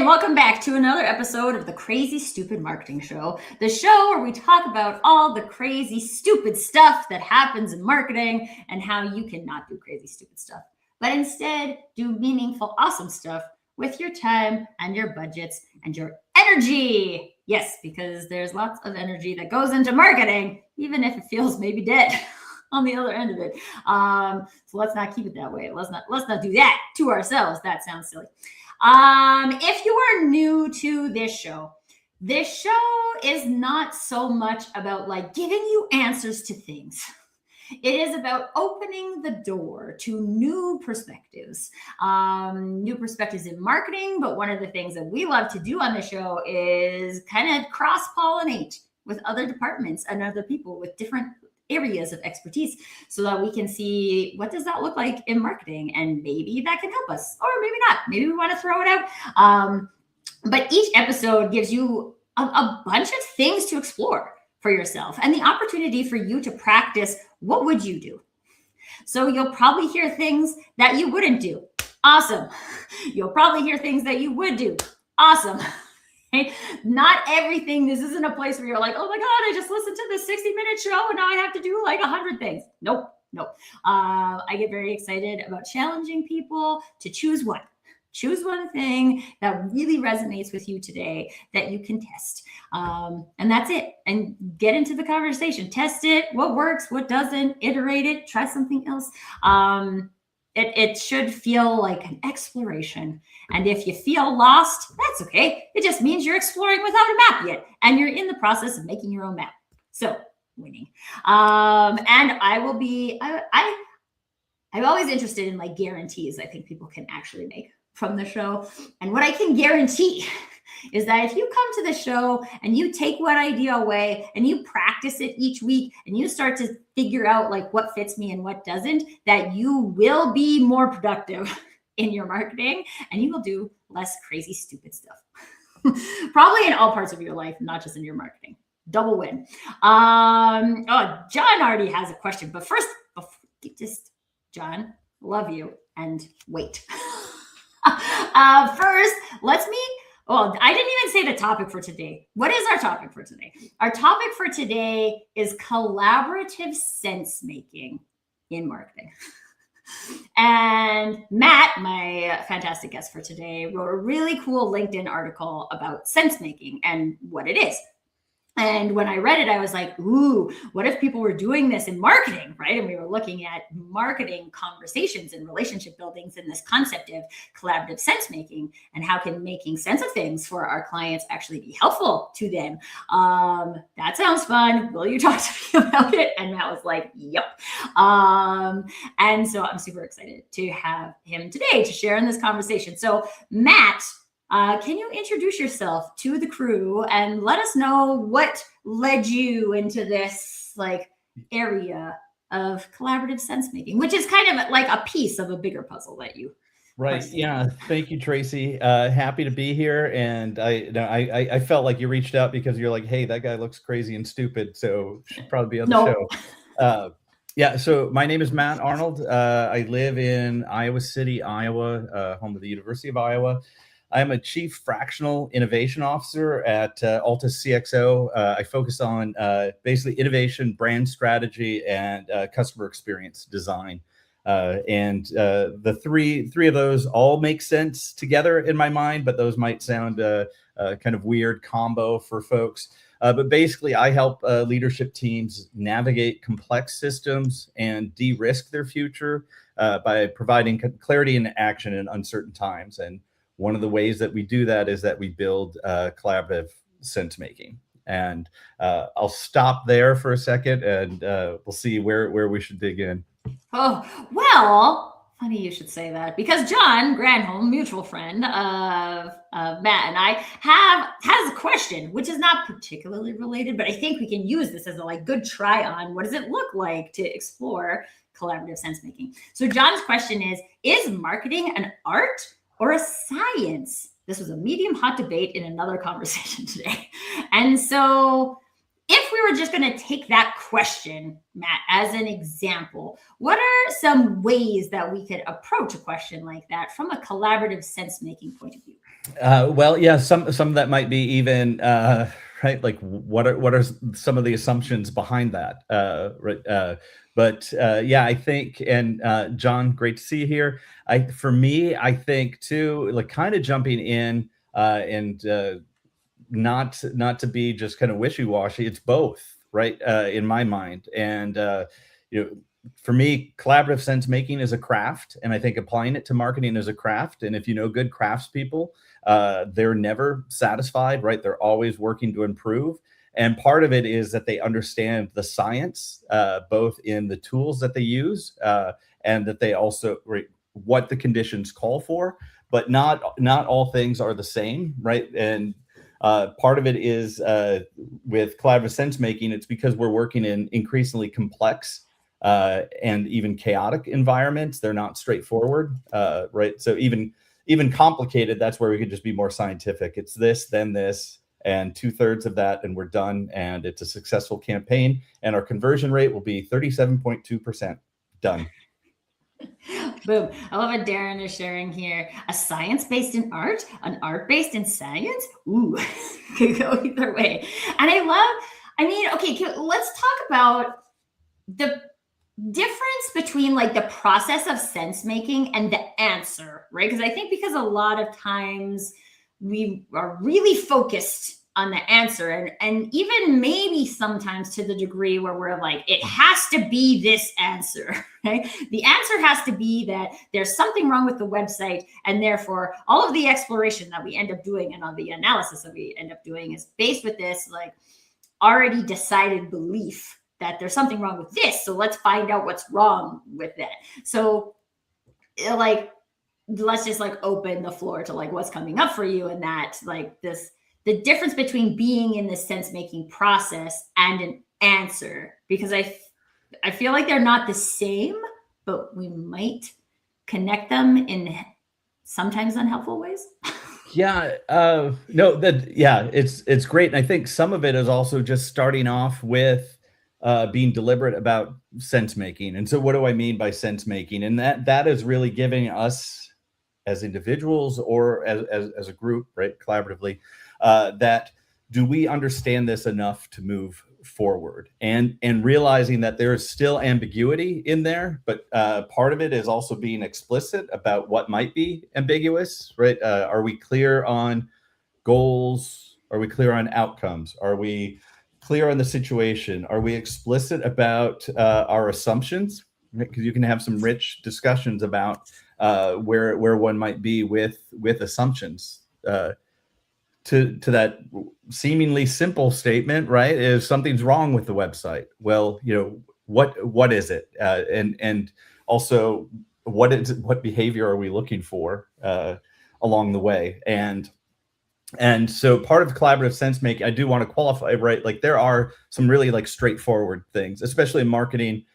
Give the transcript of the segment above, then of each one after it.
and welcome back to another episode of the Crazy Stupid Marketing Show, the show where we talk about all the crazy stupid stuff that happens in marketing and how you cannot do crazy stupid stuff, but instead do meaningful, awesome stuff with your time and your budgets and your energy. Yes, because there's lots of energy that goes into marketing, even if it feels maybe dead on the other end of it. So let's not keep it that way. Let's not do that to ourselves. That sounds silly. If you are new to this show is not so much about like giving you answers to things. It is about opening the door to new perspectives in marketing. But one of the things that we love to do on the show is kind of cross-pollinate with other departments and other people with different areas of expertise so that we can see what does that look like in marketing, and maybe that can help us, or maybe not. Maybe we want to throw it out. But each episode gives you a bunch of things to explore for yourself and the opportunity for you to practice what would you do. So you'll probably hear things that you wouldn't do. Awesome. You'll probably hear things that you would do. Awesome. Not everything. This isn't a place where you're like, oh my God, I just listened to this 60-minute show and now I have to do like 100 things. Nope. I get very excited about challenging people to choose one. Choose one thing that really resonates with you today that you can test. And that's it. And get into the conversation. Test it. What works, what doesn't, iterate it, try something else. It should feel like an exploration. And if you feel lost, that's okay. It just means you're exploring without a map yet. And you're in the process of making your own map. So winning. And I'm always interested in like guarantees I think people can actually make from the show. And what I can guarantee is that if you come to the show and you take one idea away and you practice it each week and you start to figure out like what fits me and what doesn't, that you will be more productive in your marketing and you will do less crazy, stupid stuff. Probably in all parts of your life, not just in your marketing. Double win. John already has a question, but first, John, love you, and wait. First, I didn't even say the topic for today. What is our topic for today? Our topic for today is collaborative sense making in marketing. And Matt, my fantastic guest for today, wrote a really cool LinkedIn article about sense making and what it is. And when I read it, I was like, ooh, what if people were doing this in marketing, right? And we were looking at marketing conversations and relationship buildings and this concept of collaborative sense making and how can making sense of things for our clients actually be helpful to them. That sounds fun. Will you talk to me about it? And Matt was like, yep. And so I'm super excited to have him today to share in this conversation. So Matt, can you introduce yourself to the crew and let us know what led you into this like area of collaborative sense making, which is kind of like a piece of a bigger puzzle that you. Right. Yeah. Thank you, Tracy. Happy to be here. And I felt like you reached out because you're like, hey, that guy looks crazy and stupid, so should probably be on the show. Yeah. So my name is Matt Arnold. I live in Iowa City, Iowa, home of the University of Iowa. I'm a chief fractional innovation officer at Altus CXO. I focus on basically innovation, brand strategy, and customer experience design. And the three of those all make sense together in my mind, but those might sound kind of weird combo for folks. But basically, I help leadership teams navigate complex systems and de-risk their future by providing clarity and action in uncertain times. And one of the ways that we do that is that we build collaborative sense making. And I'll stop there for a second, and we'll see where we should dig in. Oh, well, funny you should say that, because John Granholm, mutual friend of Matt and I, has a question, which is not particularly related, but I think we can use this as a good try on what does it look like to explore collaborative sense making. So John's question is marketing an art or a science? This was a medium hot debate in another conversation today. And so if we were just going to take that question, Matt, as an example, what are some ways that we could approach a question like that from a collaborative sense-making point of view? Well, yeah, some of that might be even right. Like, what are some of the assumptions behind that? Right. But yeah, I think, and John, great to see you here. For me, I think too, like, kind of jumping in and not to be just kind of wishy-washy. It's both, right? In my mind, and you know, for me, collaborative sense making is a craft, and I think applying it to marketing is a craft. And if you know good craftspeople, they're never satisfied, right? They're always working to improve. And part of it is that they understand the science, both in the tools that they use, and that they also what the conditions call for. But not all things are the same, right? And part of it is with collaborative sense making, it's because we're working in increasingly complex and even chaotic environments. They're not straightforward, right? So even complicated, that's where we could just be more scientific. It's this, then this, and 2/3 of that, and we're done. And it's a successful campaign. And our conversion rate will be 37.2%. Done. Boom. I love what Darren is sharing here. A science based in art, an art based in science. Ooh, could go either way. And I mean, okay, let's talk about the difference between like the process of sense making and the answer, right? Because I think because a lot of times we are really focused on the answer, and even maybe sometimes to the degree where we're like, it has to be this answer, right? The answer has to be that there's something wrong with the website, and therefore all of the exploration that we end up doing and all the analysis that we end up doing is based with this like already decided belief that there's something wrong with this, so let's find out what's wrong with that. So like, let's just like open the floor to like what's coming up for you, and that like the difference between being in the sense making process and an answer, because I feel like they're not the same, but we might connect them in sometimes unhelpful ways. Yeah, no, yeah, it's great. And I think some of it is also just starting off with being deliberate about sense making. And so what do I mean by sense making? And that is really giving us as individuals or as a group, right, collaboratively, that do we understand this enough to move forward, and realizing that there is still ambiguity in there, but part of it is also being explicit about what might be ambiguous, right? Are we clear on goals? Are we clear on outcomes? Are we clear on the situation? Are we explicit about our assumptions? Because you can have some rich discussions about where one might be with assumptions. To that seemingly simple statement, right? Is something's wrong with the website. Well, what is it? And also what behavior are we looking for along the way? And so part of collaborative sense making, I do want to qualify, right? Like there are some really like straightforward things, especially in marketing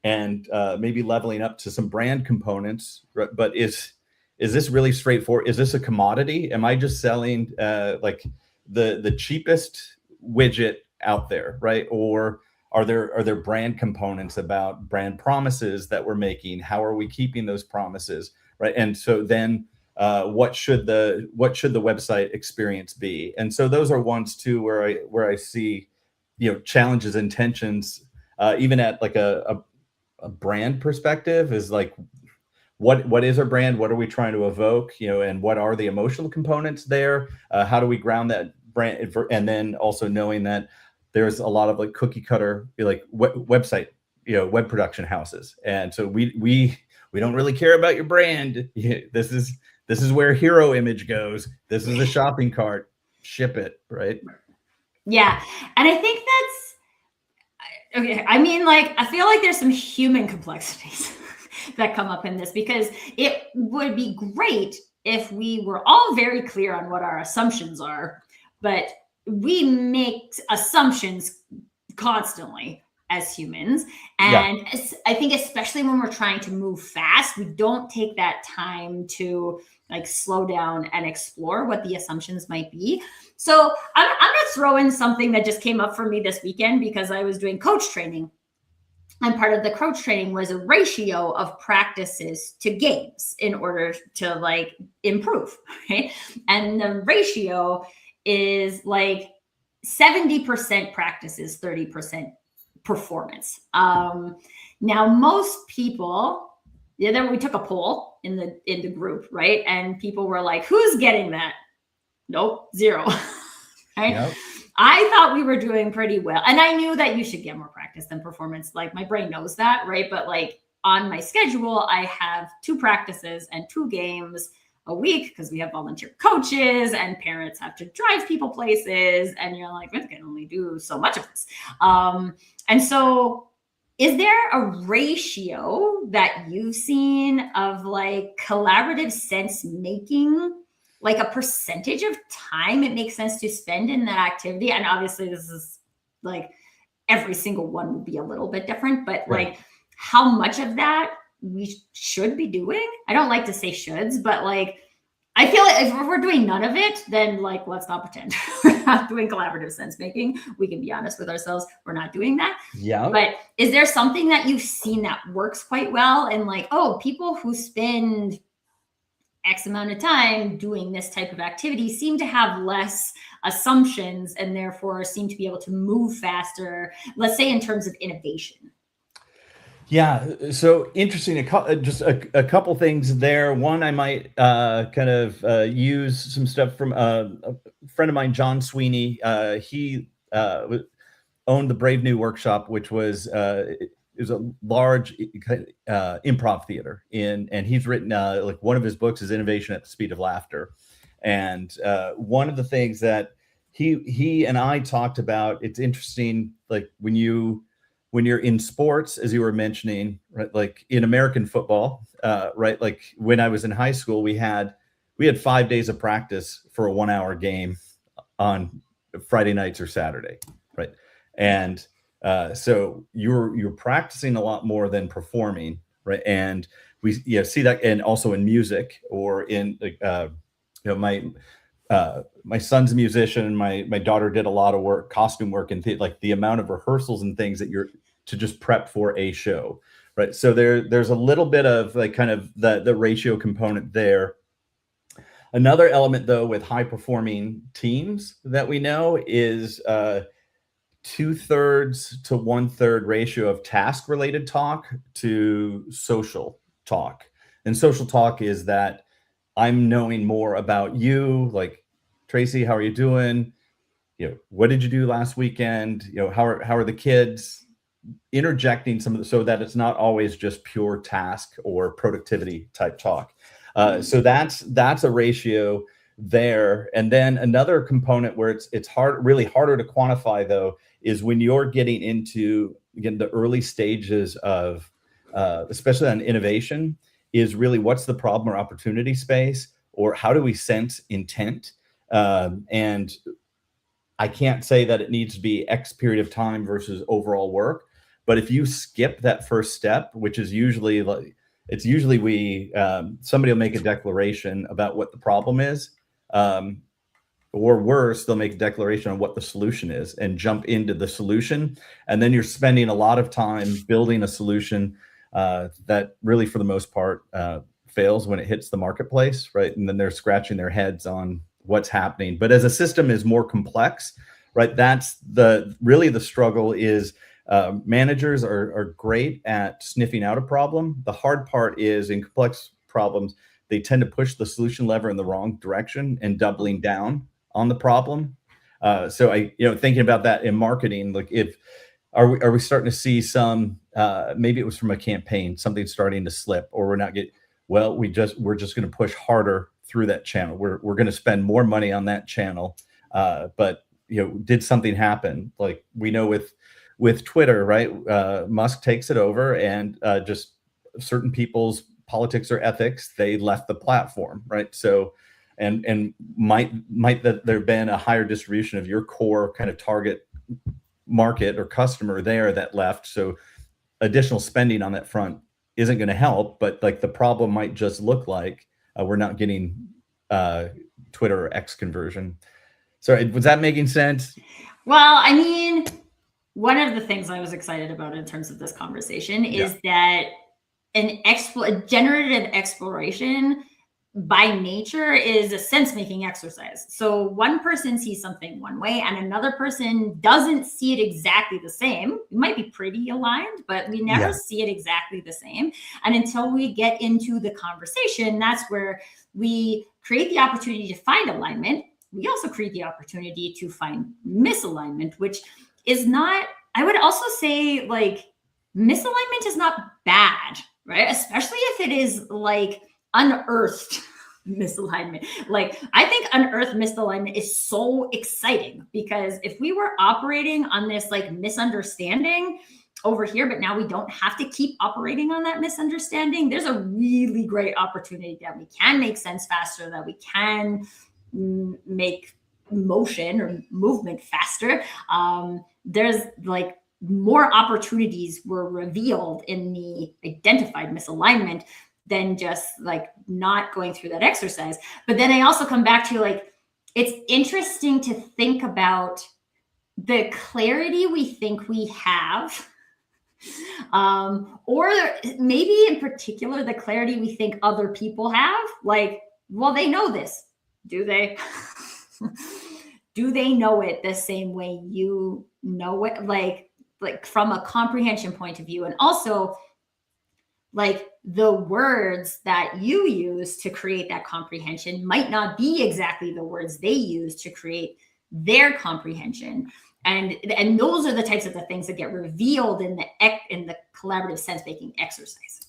and maybe leveling up to some brand components. But is this really straightforward? Is this a commodity? Am I just selling like the cheapest widget out there, right? Or are there brand components about brand promises that we're making? How are we keeping those promises, right? And so then what should the website experience be? And so those are ones too where I see challenges and tensions, even at like a brand perspective, is like what is our brand? What are we trying to evoke? And what are the emotional components there? How do we ground that brand? And then also knowing that there's a lot of like cookie cutter, like website, web production houses. And so we don't really care about your brand. This is where hero image goes. This is a shopping cart. Ship it, right? Yeah. And I think that's okay. I mean, like, I feel like there's some human complexities that come up in this, because it would be great if we were all very clear on what our assumptions are, but we make assumptions constantly as humans. And I think especially when we're trying to move fast, we don't take that time to like slow down and explore what the assumptions might be. So I'm going to throw in something that just came up for me this weekend because I was doing coach training. And part of the coach training was a ratio of practices to games in order to like improve, right? And the ratio is like 70% practices, 30% performance. Now, most people, then we took a poll in the group, right? And people were like, "Who's getting that?" Nope, zero. Right? Yep. I thought we were doing pretty well. And I knew that you should get more practice than performance. Like my brain knows that, right? But like on my schedule, I have 2 practices and 2 games a week because we have volunteer coaches and parents have to drive people places. And you're like, I can only do so much of this. And so is there a ratio that you've seen of like collaborative sense making, like a percentage of time it makes sense to spend in that activity? And obviously this is like every single one will be a little bit different, but right. Like how much of that we should be doing? I don't like to say shoulds, but like, I feel like if we're doing none of it, then like, let's not pretend we're not doing collaborative sense making. We can be honest with ourselves. We're not doing that. Yeah. But is there something that you've seen that works quite well? And like, oh, people who spend X amount of time doing this type of activity seem to have less assumptions and therefore seem to be able to move faster, let's say in terms of innovation. Yeah, so interesting. Just a couple things there. One, I might kind of use some stuff from a friend of mine, John Sweeney. He owned the Brave New Workshop, which was is a large improv theater and he's written like one of his books is Innovation at the Speed of Laughter. And one of the things that he and I talked about, it's interesting, like when you're in sports, as you were mentioning, right? Like in American football, right? Like when I was in high school, we had 5 days of practice for a 1-hour game on Friday nights or Saturday, right? And so you're practicing a lot more than performing, right? And we see that, and also in music or in my son's a musician, and my daughter did a lot of work, costume work, and like the amount of rehearsals and things that you're to just prep for a show, right? So there's a little bit of like kind of the ratio component there. Another element though with high performing teams that we know is 2/3 to 1/3 ratio of task related talk to social talk. And social talk is that I'm knowing more about you, like Tracy, how are you doing? What did you do last weekend? How are the kids? Interjecting some of the, so that it's not always just pure task or productivity type talk. So that's a ratio there. And then another component where it's really harder to quantify though, is when you're getting into, again, the early stages of, especially on innovation, is really what's the problem or opportunity space, or how do we sense intent? And I can't say that it needs to be X period of time versus overall work. But if you skip that first step, which is usually like, it's usually somebody will make a declaration about what the problem is, or worse, they'll make a declaration on what the solution is and jump into the solution. And then you're spending a lot of time building a solution that really, for the most part, fails when it hits the marketplace, right? And then they're scratching their heads on what's happening. But as a system is more complex, right? That's really the struggle is managers are great at sniffing out a problem. The hard part is in complex problems, they tend to push the solution lever in the wrong direction and doubling down on the problem. So thinking about that in marketing, like are we starting to see some, maybe it was from a campaign, something starting to slip, or we're just going to push harder through that channel. We're going to spend more money on that channel. But did something happen? Like we know with Twitter, right? Musk takes it over, and just certain people's politics or ethics, they left the platform, right? So, and might that there been a higher distribution of your core kind of target market or customer there that left? So, additional spending on that front isn't going to help, but like the problem might just look like we're not getting Twitter or X conversion. So was that making sense? Well, I mean, one of the things I was excited about in terms of this conversation is that a generative exploration by nature is a sense-making exercise. So one person sees something one way and another person doesn't see it exactly the same. It might be pretty aligned, but we never see it exactly the same. And until we get into the conversation, that's where we create the opportunity to find alignment. We also create the opportunity to find misalignment, which is not, I would also say, like, misalignment is not bad, right? Especially if it is like unearthed misalignment. Like, I think unearthed misalignment is so exciting, because if we were operating on this like misunderstanding over here, but now we don't have to keep operating on that misunderstanding, there's a really great opportunity that we can make sense faster, that we can make motion or movement faster. There's like more opportunities were revealed in the identified misalignment than just like not going through that exercise. But then I also come back to, like, it's interesting to think about the clarity we think we have, or maybe in particular the clarity we think other people have. Like, well, they know this. Do they? Do they know it the same way you know it? Like from a comprehension point of view, and also like the words that you use to create that comprehension might not be exactly the words they use to create their comprehension. And those are the types of the things that get revealed in the collaborative sense-making exercise.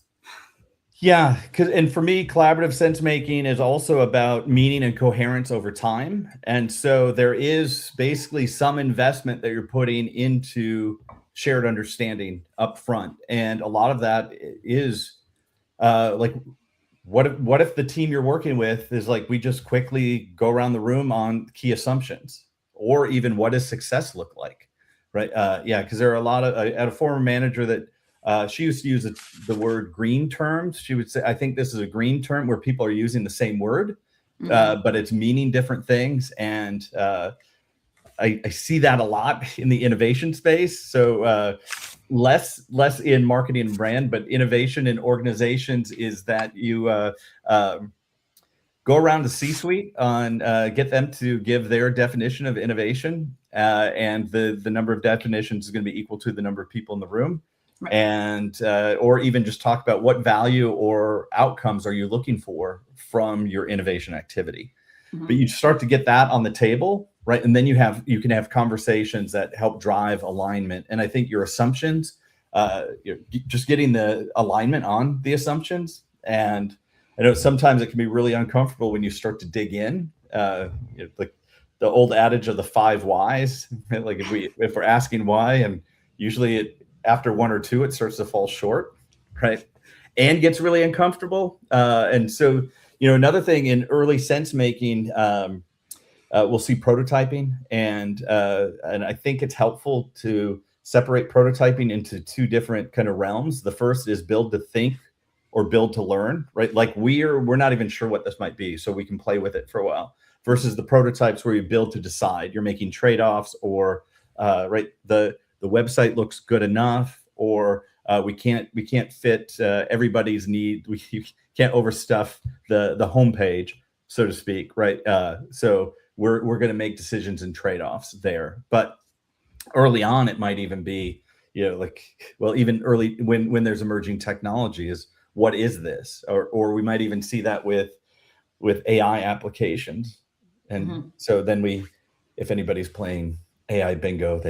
Yeah, and for me, collaborative sense making is also about meaning and coherence over time. And so there is basically some investment that you're putting into shared understanding up front. And a lot of that is like, what if the team you're working with is like, we just quickly go around the room on key assumptions, or even what does success look like, right? Because there are a lot of, at a former manager that she used to use the word green terms. She would say, I think this is a green term, where people are using the same word, but it's meaning different things. And I see that a lot in the innovation space. So less in marketing and brand, but innovation in organizations is that you go around the C-suite on get them to give their definition of innovation, and the number of definitions is going to be equal to the number of people in the room. Right. And or even just talk about what value or outcomes are you looking for from your innovation activity. But you start to get that on the table, right? And then you can have conversations that help drive alignment. And I think your assumptions, just getting the alignment on the assumptions. And I know sometimes it can be really uncomfortable when you start to dig in, like the old adage of the 5 whys. Like if we're asking why, and usually after 1 or 2, it starts to fall short, right? And gets really uncomfortable. And so, another thing in early sense making, we'll see prototyping, and I think it's helpful to separate prototyping into 2 different kind of realms. The first is build to think or build to learn, right? Like we're not even sure what this might be, so we can play with it for a while. Versus the prototypes where you build to decide. You're making trade-offs, or right, the website looks good enough, or we can't fit everybody's need. You can't overstuff the homepage, so to speak, right? So we're going to make decisions and trade-offs there. But early on, it might even be, even early when there's emerging technology, is what is this? Or we might even see that with AI applications. And so then if anybody's playing AI bingo,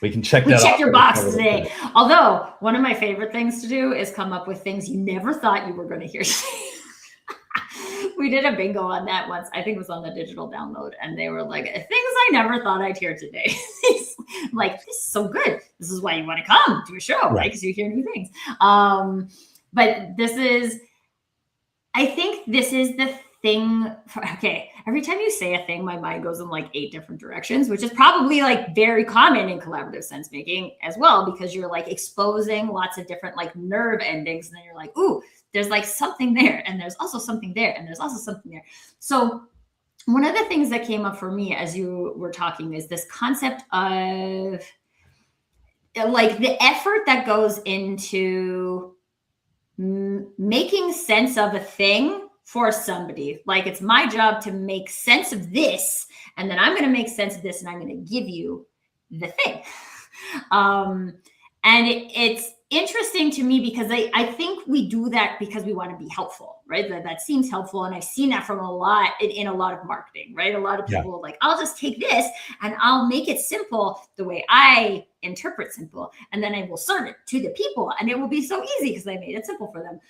we can check that off. Check your box today. Although one of my favorite things to do is come up with things you never thought you were going to hear today. We did a bingo on that once. I think it was on the digital download, and they were like, things I never thought I'd hear today. Like, this is so good. This is why you want to come to a show, right? Because you hear new things. But I think this is the thing. Every time you say a thing, my mind goes in like 8 different directions, which is probably like very common in collaborative sense making as well, because you're like exposing lots of different like nerve endings, and then you're like, ooh, there's like something there, and there's also something there, and there's also something there. So one of the things that came up for me as you were talking is this concept of like the effort that goes into making sense of a thing for somebody. Like, it's my job to make sense of this, and then I'm going to make sense of this, and I'm going to give you the thing. And it's interesting to me because I think we do that because we want to be helpful, right? That seems helpful. And I've seen that from a lot in a lot of marketing, right? A lot of people are like, I'll just take this and I'll make it simple the way I interpret simple. And then I will serve it to the people, and it will be so easy because I made it simple for them.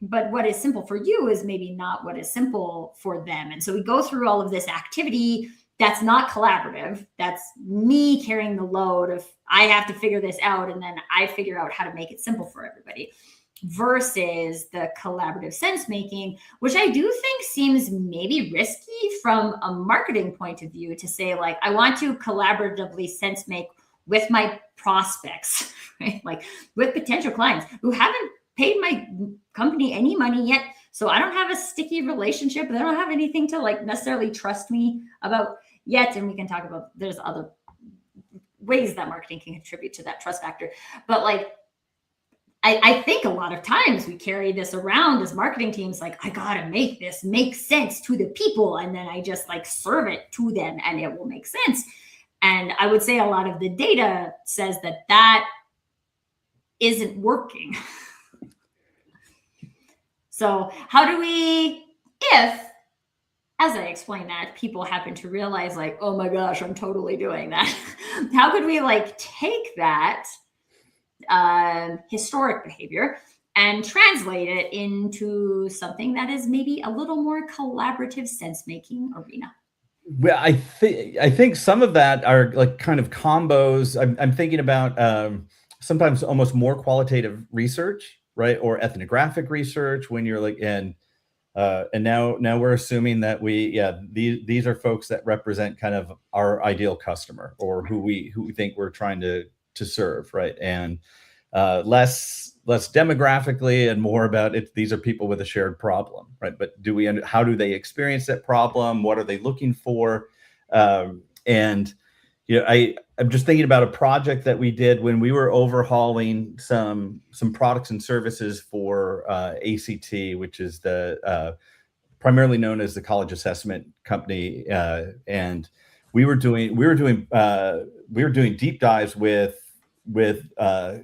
But what is simple for you is maybe not what is simple for them. And so we go through all of this activity that's not collaborative. That's me carrying the load of, I have to figure this out, and then I figure out how to make it simple for everybody, versus the collaborative sense making, which I do think seems maybe risky from a marketing point of view, to say like, I want to collaboratively sense make with my prospects, right? Like with potential clients who haven't paid my company any money yet. So I don't have a sticky relationship. They don't have anything to like necessarily trust me about yet. And we can talk about, there's other ways that marketing can contribute to that trust factor. But like, I think a lot of times we carry this around as marketing teams, like, I gotta make this make sense to the people, and then I just like serve it to them and it will make sense. And I would say a lot of the data says that that isn't working. So how do we, if, as I explain that, people happen to realize like, oh my gosh, I'm totally doing that. How could we like take that historic behavior and translate it into something that is maybe a little more collaborative sense-making arena? Well, I think some of that are like kind of combos. I'm thinking about sometimes almost more qualitative research, right, or ethnographic research when you're like and now we're assuming that these are folks that represent kind of our ideal customer, or who we think we're trying to serve, right, and less demographically and more about it. These are people with a shared problem, right? But how do they experience that problem? What are they looking for? And I'm just thinking about a project that we did when we were overhauling some products and services for ACT, which is the primarily known as the college assessment company, and we were doing doing deep dives with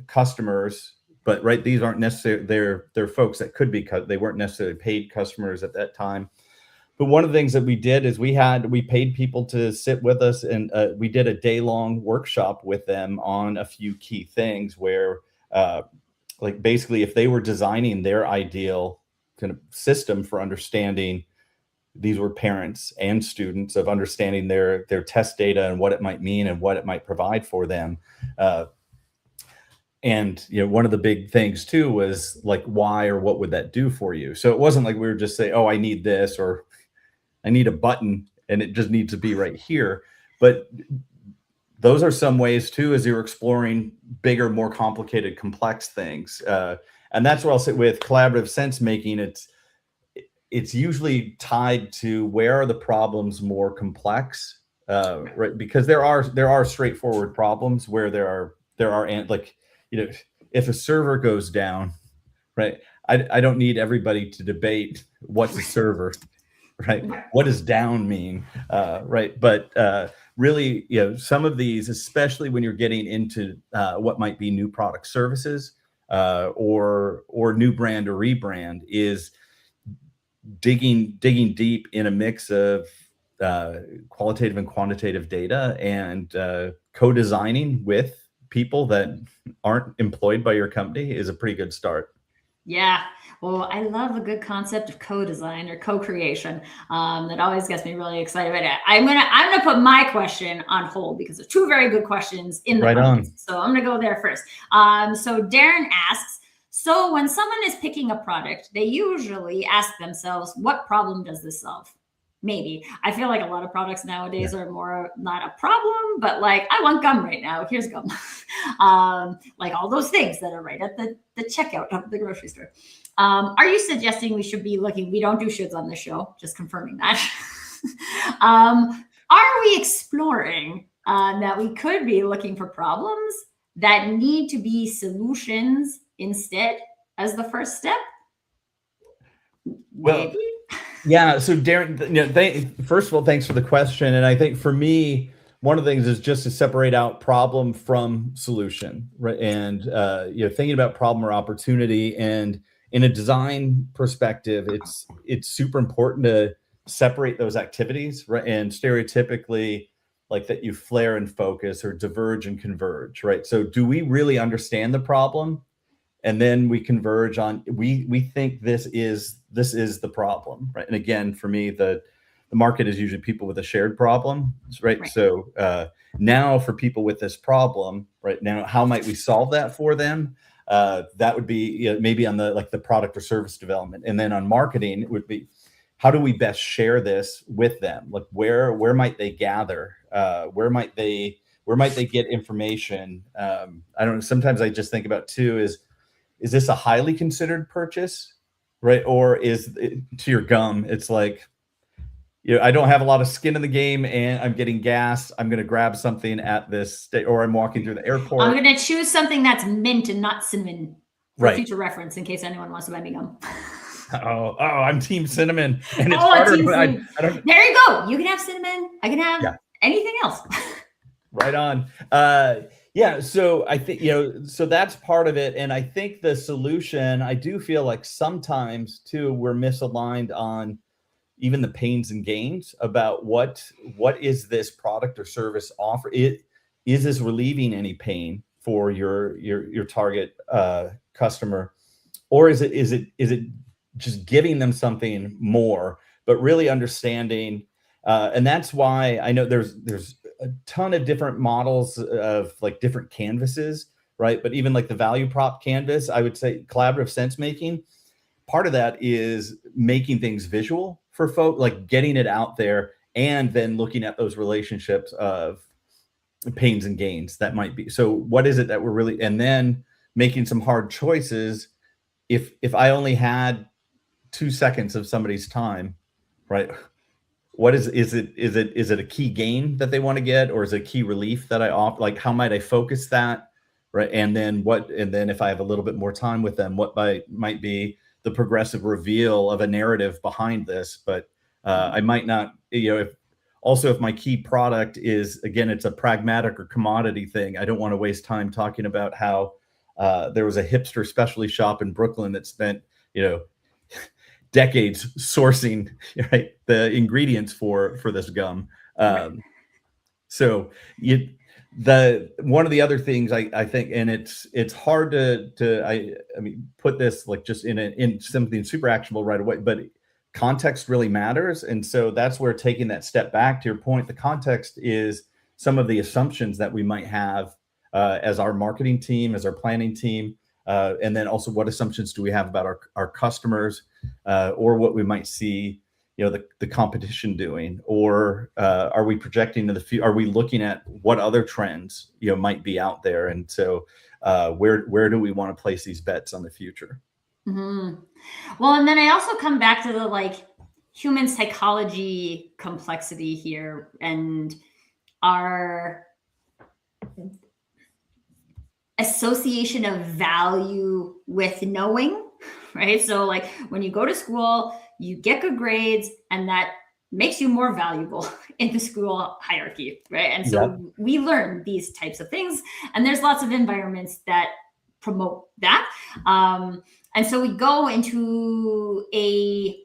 customers, but right, these aren't necessarily they're folks that could be they weren't necessarily paid customers at that time. But one of the things that we did is we paid people to sit with us, and we did a day-long workshop with them on a few key things where like basically if they were designing their ideal kind of system for understanding, these were parents and students, of understanding their test data and what it might mean and what it might provide for them. And one of the big things too was like, why or what would that do for you? So it wasn't like we were just saying, oh, I need this, or I need a button and it just needs to be right here. But those are some ways too, as you're exploring bigger, more complicated, complex things. And that's where I'll say with collaborative sense making, it's usually tied to where are the problems more complex, right? Because there are straightforward problems where there are like, if a server goes down, right? I don't need everybody to debate what's a server, right? What does down mean, right? But really, some of these, especially when you're getting into what might be new product services or new brand or rebrand, is digging deep in a mix of qualitative and quantitative data, and co-designing with people that aren't employed by your company is a pretty good start. Yeah. Well, I love a good concept of co-design or co-creation. That always gets me really excited about it. I'm gonna put my question on hold because there's two very good questions in the comments. So I'm gonna go there first. So Darren asks, so when someone is picking a product, they usually ask themselves, what problem does this solve? Maybe. I feel like a lot of products nowadays are more not a problem, but like, I want gum right now. Here's gum. Like all those things that are right at the checkout of the grocery store. Are you suggesting we should be looking? We don't do shoulds on this show, just confirming that. Are we exploring that we could be looking for problems that need to be solutions instead as the first step? Well, maybe? Yeah. So Darren, first of all, thanks for the question. And I think for me, one of the things is just to separate out problem from solution, right? And thinking about problem or opportunity. And in a design perspective, it's super important to separate those activities, right? And stereotypically, like that you flare and focus or diverge and converge, right? So do we really understand the problem? And then we converge on we think this is the problem, right? And again, for me, the market is usually people with a shared problem, right? So now for people with this problem, right now, how might we solve that for them? That would be maybe on the product or service development, and then on marketing, it would be how do we best share this with them? Like where might they gather? Where might they get information? I don't know. Sometimes I just think about too is this a highly considered purchase, right? Or is it, to your gum, it's like, I don't have a lot of skin in the game and I'm getting gas. I'm going to grab something at this state, or I'm walking through the airport. I'm going to choose something that's mint and not cinnamon for right. future reference in case anyone wants to buy me gum. I'm team cinnamon. And it's harder. There you go. You can have cinnamon. I can have anything else. Right on. So I think, so that's part of it. And I think the solution, I do feel like sometimes too, we're misaligned on even the pains and gains about what is this product or service offer? Is this relieving any pain for your target customer? Or is it just giving them something more, but really understanding, and that's why I know there's a ton of different models of like different canvases, right? But even like the value prop canvas, I would say collaborative sense making, part of that is making things visual for folk, like getting it out there and then looking at those relationships of pains and gains that might be. So what is it that we're really, and then making some hard choices. If I only had 2 seconds of somebody's time, right? What is it a key gain that they want to get, or is it a key relief that I offer? Like, how might I focus that, right? And then if I have a little bit more time with them, what might be the progressive reveal of a narrative behind this? But I might not, if my key product is, again, it's a pragmatic or commodity thing, I don't want to waste time talking about how there was a hipster specialty shop in Brooklyn that spent, decades sourcing the ingredients for this gum. So one of the other things I think, and it's hard to put this like just in something super actionable right away, but context really matters. And so that's where taking that step back, to your point, the context is some of the assumptions that we might have as our marketing team, as our planning team. And then also, what assumptions do we have about our customers, or what we might see, the competition doing, or are we projecting to the future? Are we looking at what other trends, might be out there? And so, where do we want to place these bets on the future? Mm-hmm. Well, and then I also come back to the human psychology complexity here, and our association of value with knowing, right? So when you go to school, you get good grades, and that makes you more valuable in the school hierarchy, right? And so we learn these types of things, and there's lots of environments that promote that. And so we go into a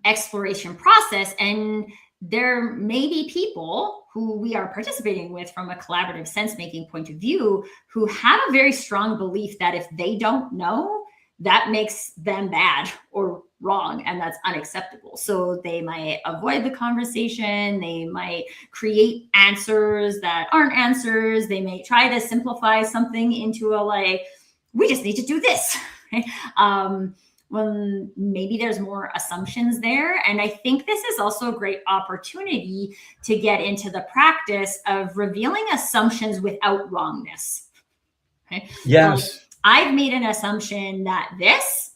exploration process, and there may be people who we are participating with from a collaborative sense-making point of view who have a very strong belief that if they don't know, that makes them bad or wrong, and that's unacceptable. So they might avoid the conversation. They might create answers that aren't answers. They may try to simplify something into we just need to do this. When maybe there's more assumptions there. And I think this is also a great opportunity to get into the practice of revealing assumptions without wrongness. Okay? Yes. I've made an assumption that this,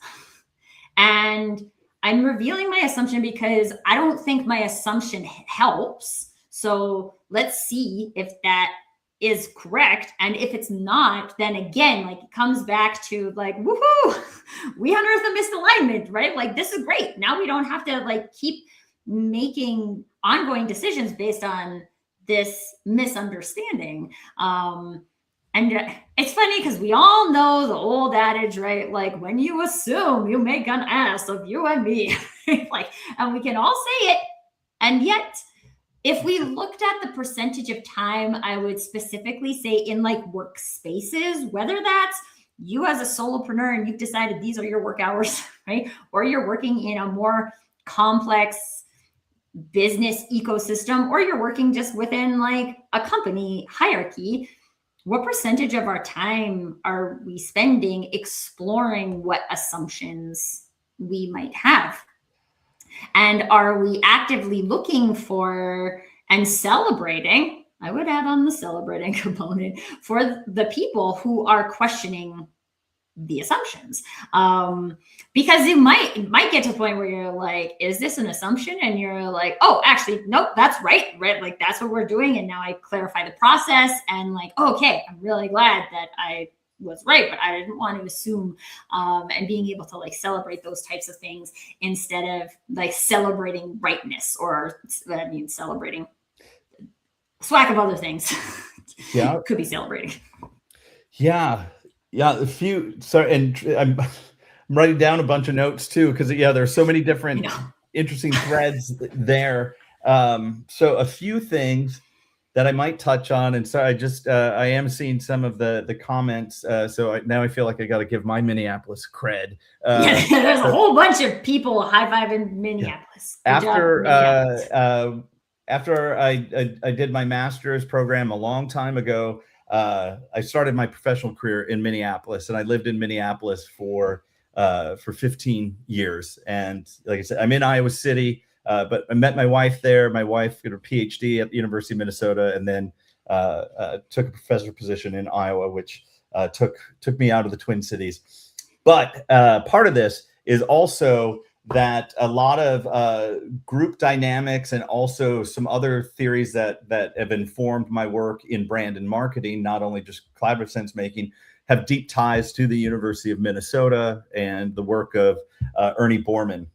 And I'm revealing my assumption because I don't think my assumption helps. So let's see if that is correct. And if it's not, then again, like it comes back to like, woohoo, we unearthed a misalignment, right? Like this is great. Now we don't have to like keep making ongoing decisions based on this misunderstanding. And it's funny because we all know the old adage, right? Like when you assume, you make an ass of you and me. Like, and we can all say it. And yet, if we looked at the percentage of time, I would specifically say in like workspaces, whether that's you as a solopreneur and you've decided these are your work hours, right? Or you're working in a more complex business ecosystem, or you're working just within like a company hierarchy, what percentage of our time are we spending exploring what assumptions we might have? And are we actively looking for and celebrating? I would add on the celebrating component for the people who are questioning the assumptions, because it might get to the point where you're like, is this an assumption? And you're like, oh, actually nope, that's right, like that's what we're doing. And now I clarify the process and like, oh, okay, I'm really glad that I was right, but I didn't want to assume, and being able to like celebrate those types of things instead of like celebrating rightness, or I mean celebrating swag of other things. Yeah. Could be celebrating. Yeah. A few. Sorry, and I'm writing down a bunch of notes too, because there's so many different interesting threads there. So a few things that I might touch on, and so I am seeing some of the comments. So now I feel like I got to give my Minneapolis cred. There's a whole bunch of people high-fiving Minneapolis. After I did my master's program a long time ago, I started my professional career in Minneapolis, and I lived in Minneapolis for 15 years. And like I said, I'm in Iowa City, but I met my wife there. My wife got her PhD at the University of Minnesota, and then took a professor position in Iowa, which took me out of the Twin Cities. But part of this is also that a lot of group dynamics and also some other theories that have informed my work in brand and marketing, not only just collaborative sense making, have deep ties to the University of Minnesota and the work of Ernie Borman.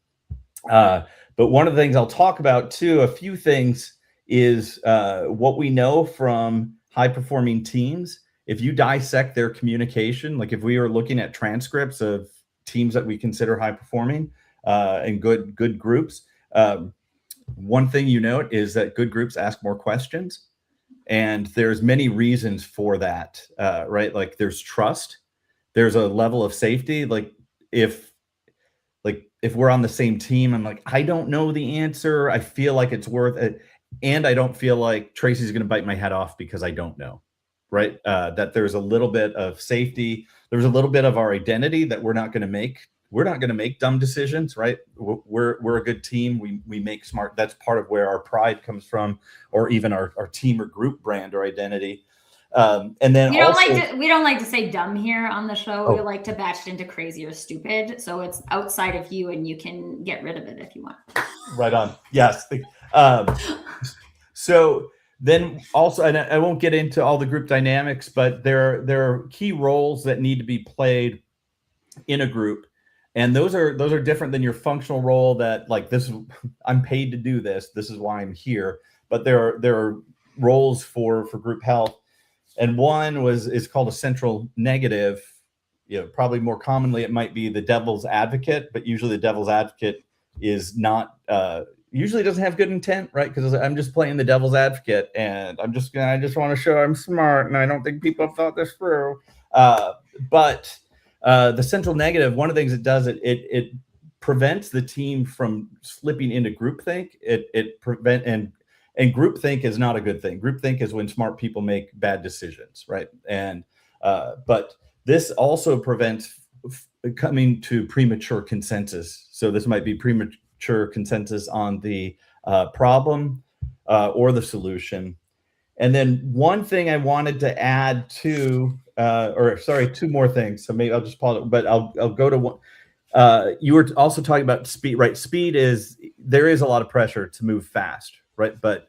But one of the things I'll talk about too, a few things, is what we know from high performing teams. If you dissect their communication, like if we were looking at transcripts of teams that we consider high performing, and good groups, one thing you note is that good groups ask more questions, and there's many reasons for that, right? Like there's trust, there's a level of safety. Like if we're on the same team, I'm like, I don't know the answer, I feel like it's worth it, and I don't feel like Tracy's going to bite my head off because I don't know, right? That there's a little bit of safety, there's a little bit of our identity that we're not going to make dumb decisions, right? We're a good team. We make smart. That's part of where our pride comes from, or even our team or group brand or identity. And then we don't like to say dumb here on the show. We like to batch it into crazy or stupid. So it's outside of you, and you can get rid of it if you want. Right on. Yes. So then also, and I won't get into all the group dynamics, but there are key roles that need to be played in a group. And those are different than your functional role that like this, I'm paid to do this. This is why I'm here. But there are roles for group health. And one is called a central negative. Probably more commonly it might be the devil's advocate, but usually the devil's advocate is not usually doesn't have good intent, right? Because I'm just playing the devil's advocate, and I just want to show I'm smart, and I don't think people have thought this through. But the central negative, one of the things it does, it prevents the team from slipping into groupthink. And groupthink is not a good thing. Groupthink is when smart people make bad decisions, right? And but this also prevents coming to premature consensus. So this might be premature consensus on the problem or the solution. And then one thing I wanted to add to, two more things. So maybe I'll just pause it, but I'll go to one. You were also talking about speed, right? There is a lot of pressure to move fast, right? But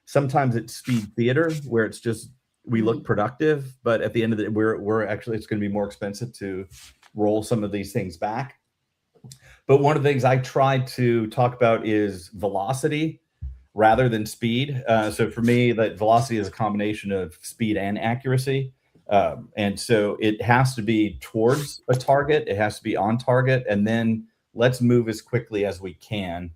sometimes it's speed theater where it's just we look productive, but at the end of the day, we're actually it's going to be more expensive to roll some of these things back. But one of the things I try to talk about is velocity rather than speed. So for me, that velocity is a combination of speed and accuracy. And so it has to be towards a target. It has to be on target. And then let's move as quickly as we can,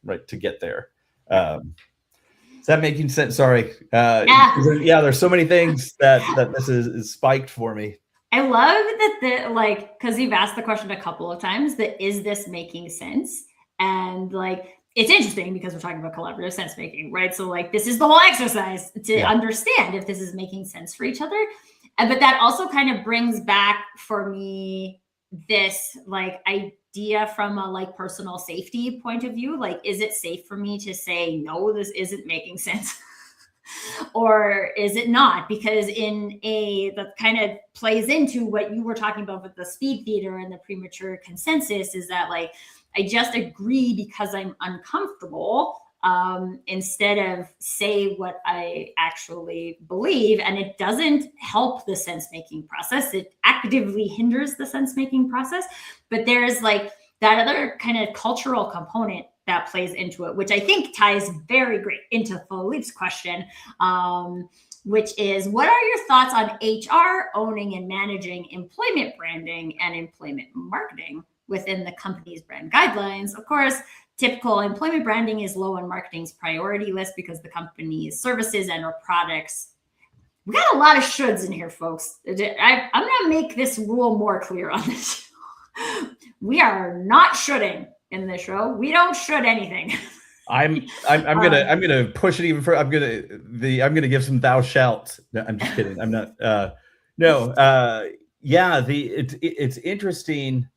right, to get there. Is that making sense? Sorry. Yeah, there's so many things that this is spiked for me. I love that because you've asked the question a couple of times that is this making sense? And like, it's interesting because we're talking about collaborative sense making, right? So like, this is the whole exercise to understand if this is making sense for each other. But that also kind of brings back for me this like idea from a like personal safety point of view. Like, is it safe for me to say, no, this isn't making sense? Or is it not? Because that kind of plays into what you were talking about with the speed theater and the premature consensus is that like, I just agree because I'm uncomfortable instead of say what I actually believe. And it doesn't help the sense-making process. It actively hinders the sense-making process. But there's like that other kind of cultural component that plays into it, which I think ties very great into Philippe's question, which is, what are your thoughts on HR owning and managing employment branding and employment marketing within the company's brand guidelines? Of course, typical employment branding is low on marketing's priority list because the company's services and or products. We got a lot of shoulds in here, folks. I'm going to make this rule more clear on this. We are not shoulding in this show. We don't should anything. I'm gonna push it even further. I'm gonna give some thou shalt. No, I'm just kidding. I'm not. It's interesting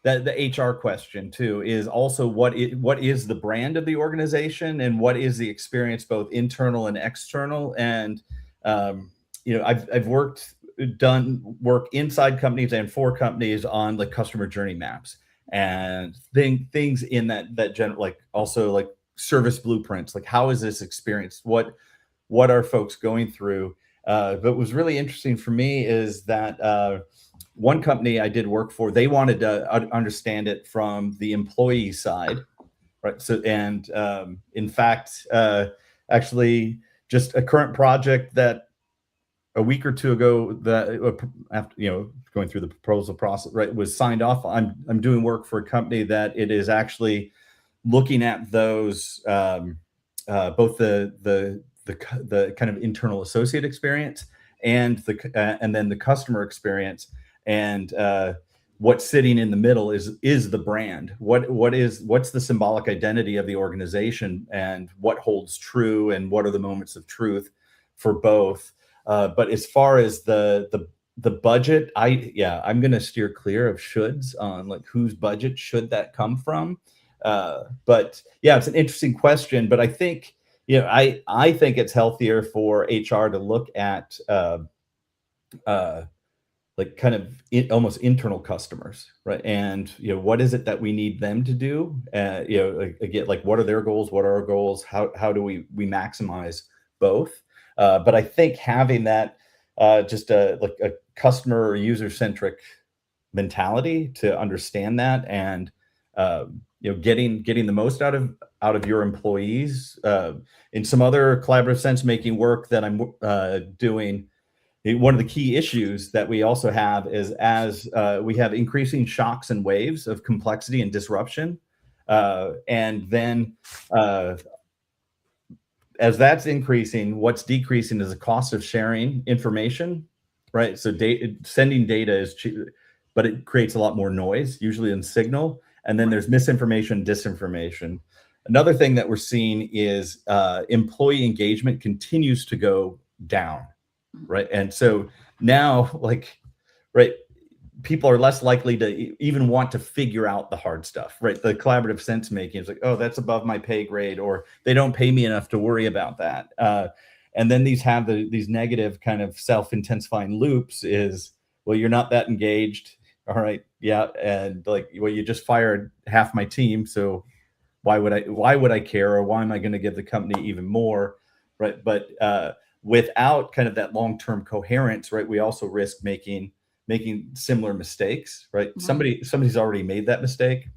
that the HR question too is also what is the brand of the organization and what is the experience both internal and external. And I've done work inside companies and for companies on like customer journey maps and things in that general, like also like service blueprints, like how is this experience? What are folks going through? But what was really interesting for me is that one company I did work for, they wanted to understand it from the employee side, right? So, and in fact, actually just a current project that a week or two ago that after going through the proposal process, right, was signed off. I'm doing work for a company that it is actually looking at those both the kind of internal associate experience and then the customer experience, and what's sitting in the middle is the brand. What's the symbolic identity of the organization and what holds true and what are the moments of truth for both. But as far as the budget, I'm going to steer clear of shoulds on like whose budget should that come from. But yeah, it's an interesting question. But I think I think it's healthier for HR to look at like kind of almost internal customers, right? And what is it that we need them to do? Again, like what are their goals? What are our goals? How do we maximize both? But I think having that just a customer or user centric mentality to understand that, and getting the most out of your employees. In some other collaborative sense making work that I'm doing, one of the key issues that we also have is as we have increasing shocks and waves of complexity and disruption, and then as that's increasing, what's decreasing is the cost of sharing information, right? So sending data is cheap, but it creates a lot more noise, usually in signal. And then there's misinformation, disinformation. Another thing that we're seeing is employee engagement continues to go down, right? And so now, right, people are less likely to even want to figure out the hard stuff, right? The collaborative sense making is like, oh, that's above my pay grade, or they don't pay me enough to worry about that. And then these negative kind of self-intensifying loops is, well, you're not that engaged. all right, yeah, and like, well, you just fired half my team, so why would I care, or why am I going to give the company even more, right? But without kind of that long-term coherence, right, we also risk making similar mistakes, right? Mhm. Somebody's already made that mistake.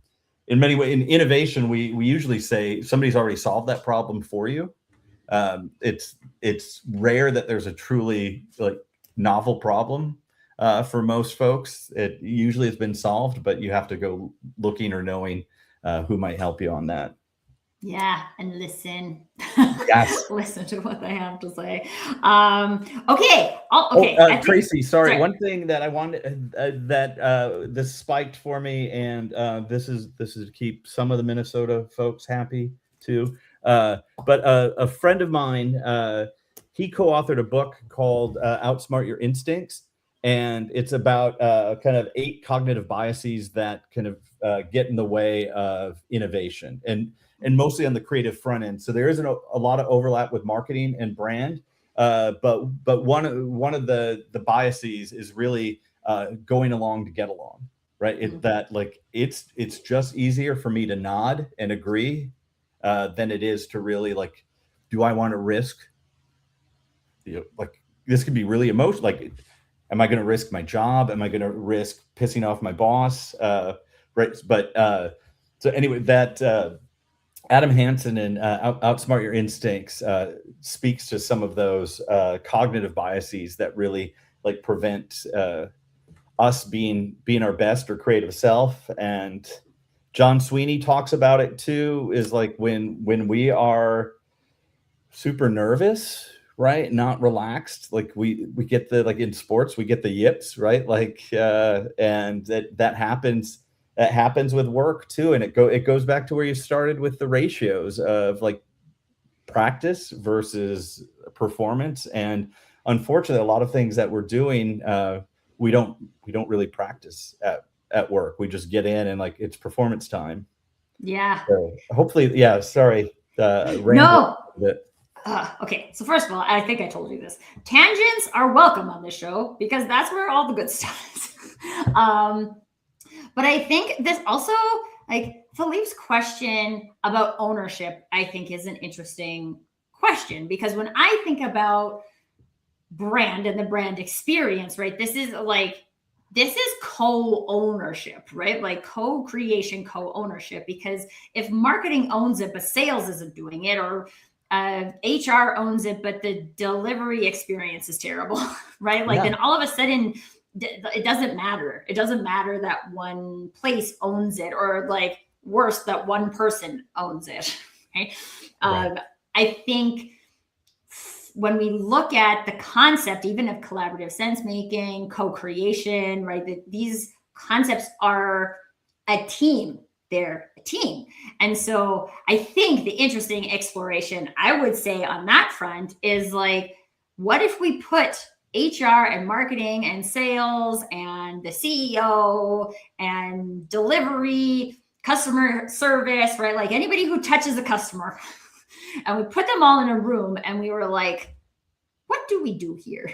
In many ways, in innovation, we usually say somebody's already solved that problem for you. It's rare that there's a truly like novel problem for most folks. It usually has been solved, but you have to go looking or knowing who might help you on that. Yeah, and listen. Yes. Listen to what they have to say. Okay. Oh, Okay. I think. Tracy, sorry. Sorry. One thing that I wanted that this spiked for me, and this is to keep some of the Minnesota folks happy too. But a friend of mine, he co-authored a book called "Outsmart Your Instincts," and it's about kind of 8 cognitive biases that kind of get in the way of innovation, and mostly on the creative front end. So there isn't a lot of overlap with marketing and brand, but one of the biases is really going along to get along, right? Mhm. That like it's just easier for me to nod and agree than it is to really like, do I want to risk, like this could be really emotional, like am I going to risk my job, am I going to risk pissing off my boss, right? But so anyway, that Adam Hansen and Outsmart Your Instincts speaks to some of those cognitive biases that really like prevent us being our best or creative self. And John Sweeney talks about it too. Is like when we are super nervous, right, not relaxed, like we get the, like in sports we get the yips, right, like and that happens with work too. And it goes back to where you started with the ratios of like practice versus performance. And unfortunately, a lot of things that we're doing, we don't really practice at work. We just get in and like it's performance time. Yeah. So hopefully, yeah, sorry, rambling No. a bit. Okay. So first of all, I think I told you this. Tangents are welcome on this show because that's where all the good stuff is. But I think this also, like Philippe's question about ownership, I think is an interesting question because when I think about brand and the brand experience, right, this is co-ownership, right? Like co-creation, co-ownership. Because if marketing owns it, but sales isn't doing it, or HR owns it, but the delivery experience is terrible, right? Like Yeah. then all of a sudden, it doesn't matter. It doesn't matter that one place owns it, or like worse, that one person owns it. Right? Right. I think when we look at the concept, even of collaborative sense making, co-creation, right? That these concepts are a team. They're a team. And so I think the interesting exploration, I would say, on that front is like, what if we put HR and marketing and sales and the CEO and delivery, customer service, right? Like anybody who touches a customer, and we put them all in a room and we were like, what do we do here?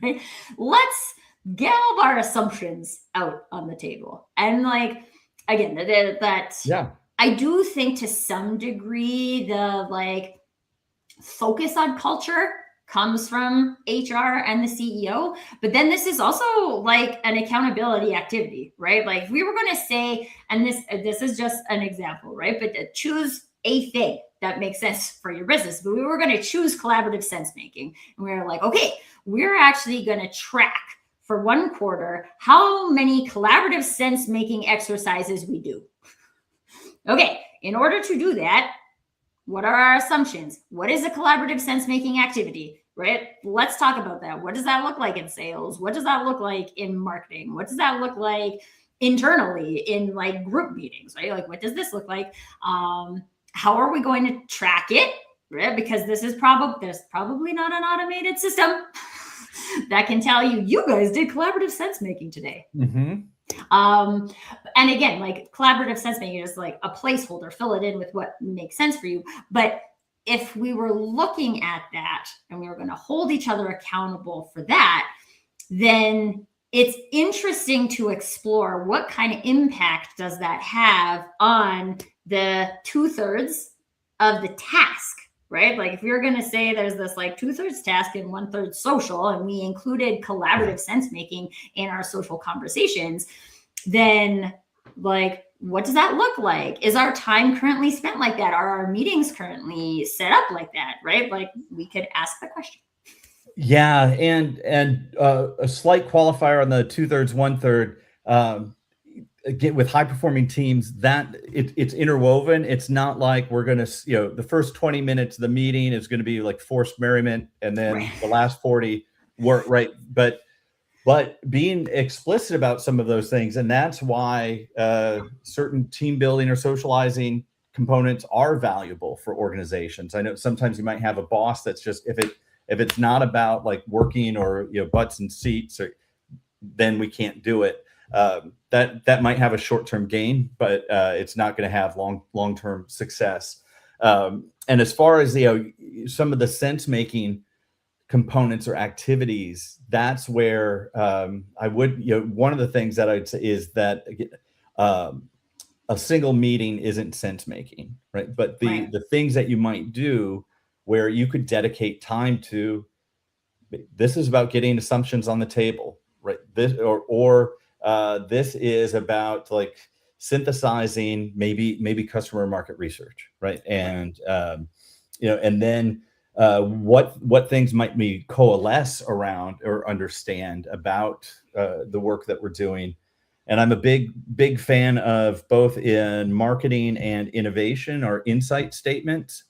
Right? Let's get all of our assumptions out on the table. And like, again, that Yeah. I do think to some degree the like focus on culture comes from HR and the CEO. But then this is also like an accountability activity, right? Like if we were going to say, and this is just an example, right? But to choose a thing that makes sense for your business. But we were going to choose collaborative sense making. And we were like, okay, we're actually going to track for 1 quarter how many collaborative sense making exercises we do. Okay, in order to do that, what are our assumptions? What is a collaborative sense making activity, right? Let's talk about that. What does that look like in sales? What does that look like in marketing? What does that look like internally in like group meetings, right? Like, what does this look like? How are we going to track it, right? Because there's probably not an automated system that can tell you guys did collaborative sense making today. Mm-hmm. And again, like collaborative sense making is like a placeholder, fill it in with what makes sense for you. But if we were looking at that and we were going to hold each other accountable for that, then it's interesting to explore what kind of impact does that have on the 2/3 of the task, right? Like if you're going to say there's this like 2/3 task and 1/3 social, and we included collaborative sense making in our social conversations, then like, what does that look like? Is our time currently spent like that? Are our meetings currently set up like that, right? Like we could ask the question. Yeah, and a slight qualifier on the 2/3, 1/3. Again, with high performing teams, that it's interwoven. It's not like we're going to, the first 20 minutes of the meeting is going to be like forced merriment, and then the last 40 work, right? But being explicit about some of those things, and that's why certain team building or socializing components are valuable for organizations. I know sometimes you might have a boss that's just, if it's not about like working or butts and seats, then we can't do it. That might have a short-term gain, but it's not going to have long-term success. And as far as some of the sense-making components or activities, that's where I would, one of the things that I'd say is that a single meeting isn't sense-making, right? But the things that you might do where you could dedicate time to, this is about getting assumptions on the table, right? This or this is about like synthesizing maybe customer market research, right? And and then what things might we coalesce around or understand about the work that we're doing. And I'm a big fan of both in marketing and innovation or insight statements.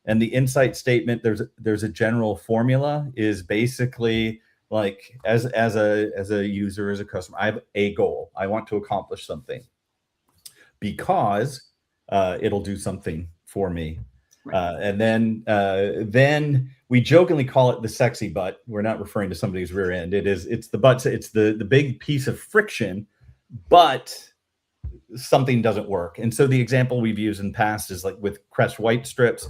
And the insight statement, there's a general formula, is basically like as a user, as a customer, I have a goal. I want to accomplish something because it'll do something for me. And then we jokingly call it the sexy butt. We're not referring to somebody's rear end. It's the butt. It's the big piece of friction, but something doesn't work. And so the example we've used in the past is like with Crest white strips.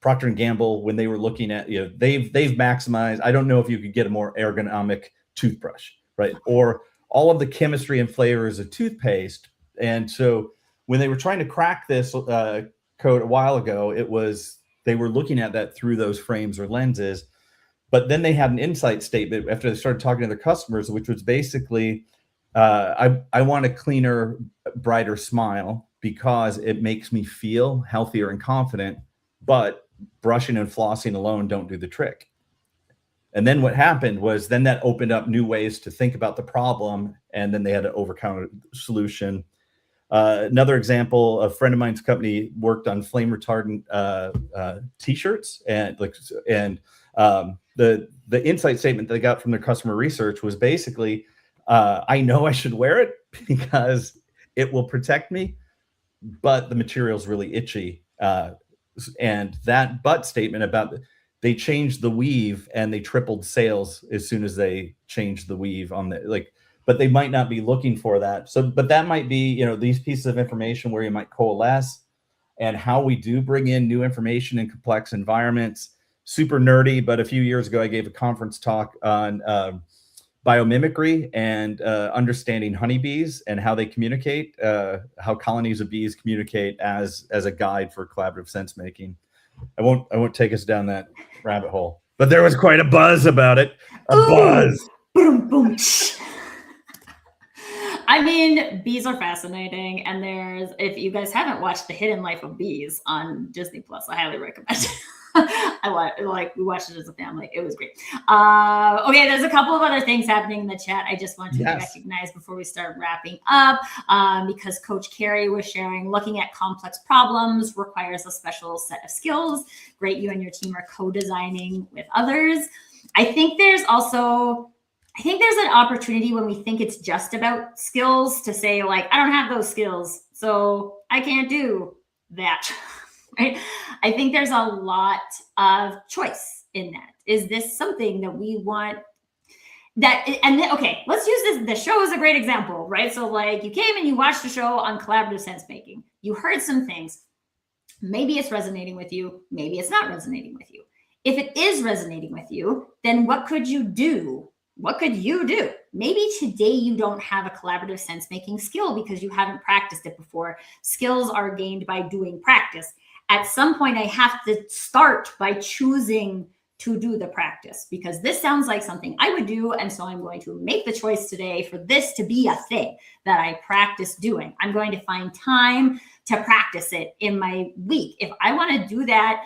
Procter & Gamble, when they were looking at, they've maximized, I don't know if you could get a more ergonomic toothbrush, right? Or all of the chemistry and flavors of toothpaste. And so when they were trying to crack this code a while ago, they were looking at that through those frames or lenses. But then they had an insight statement after they started talking to their customers, which was basically, I want a cleaner, brighter smile because it makes me feel healthier and confident, but brushing and flossing alone don't do the trick. And then what happened was then that opened up new ways to think about the problem, and then they had to overcome a solution. Another example, a friend of mine's company worked on flame retardant t-shirts, and the insight statement they got from their customer research was basically, I know I should wear it because it will protect me, but the material's really itchy. And that but statement about they changed the weave and they tripled sales as soon as they changed the weave on the but they might not be looking for that. So, but that might be, these pieces of information where you might coalesce, and how we do bring in new information in complex environments. Super nerdy, but a few years ago, I gave a conference talk on biomimicry and understanding honeybees and how they communicate, how colonies of bees communicate as a guide for collaborative sense making. I won't take us down that rabbit hole, but there was quite a buzz about it. Buzz. Boom, boom. I mean, bees are fascinating, and if you guys haven't watched The Hidden Life of Bees on Disney Plus, I highly recommend it. We watched it as a family. It was great. Okay, there's a couple of other things happening in the chat I just want to recognize before we start wrapping up, because Coach Carrie was sharing, looking at complex problems requires a special set of skills. Great, you and your team are co-designing with others. I think there's an opportunity when we think it's just about skills to say, like, I don't have those skills, so I can't do that. Right? I think there's a lot of choice in that. Is this something that we want? Okay, let's use this. The show is a great example, right? So like you came and you watched a show on collaborative sense making. You heard some things. Maybe it's resonating with you. Maybe it's not resonating with you. If it is resonating with you, then what could you do? What could you do? maybe today you don't have a collaborative sense making skill because you haven't practiced it before. Skills are gained by doing practice. At some point, I have to start by choosing to do the practice because this sounds like something I would do. And so I'm going to make the choice today for this to be a thing that I practice doing. I'm going to find time to practice it in my week. If I want to do that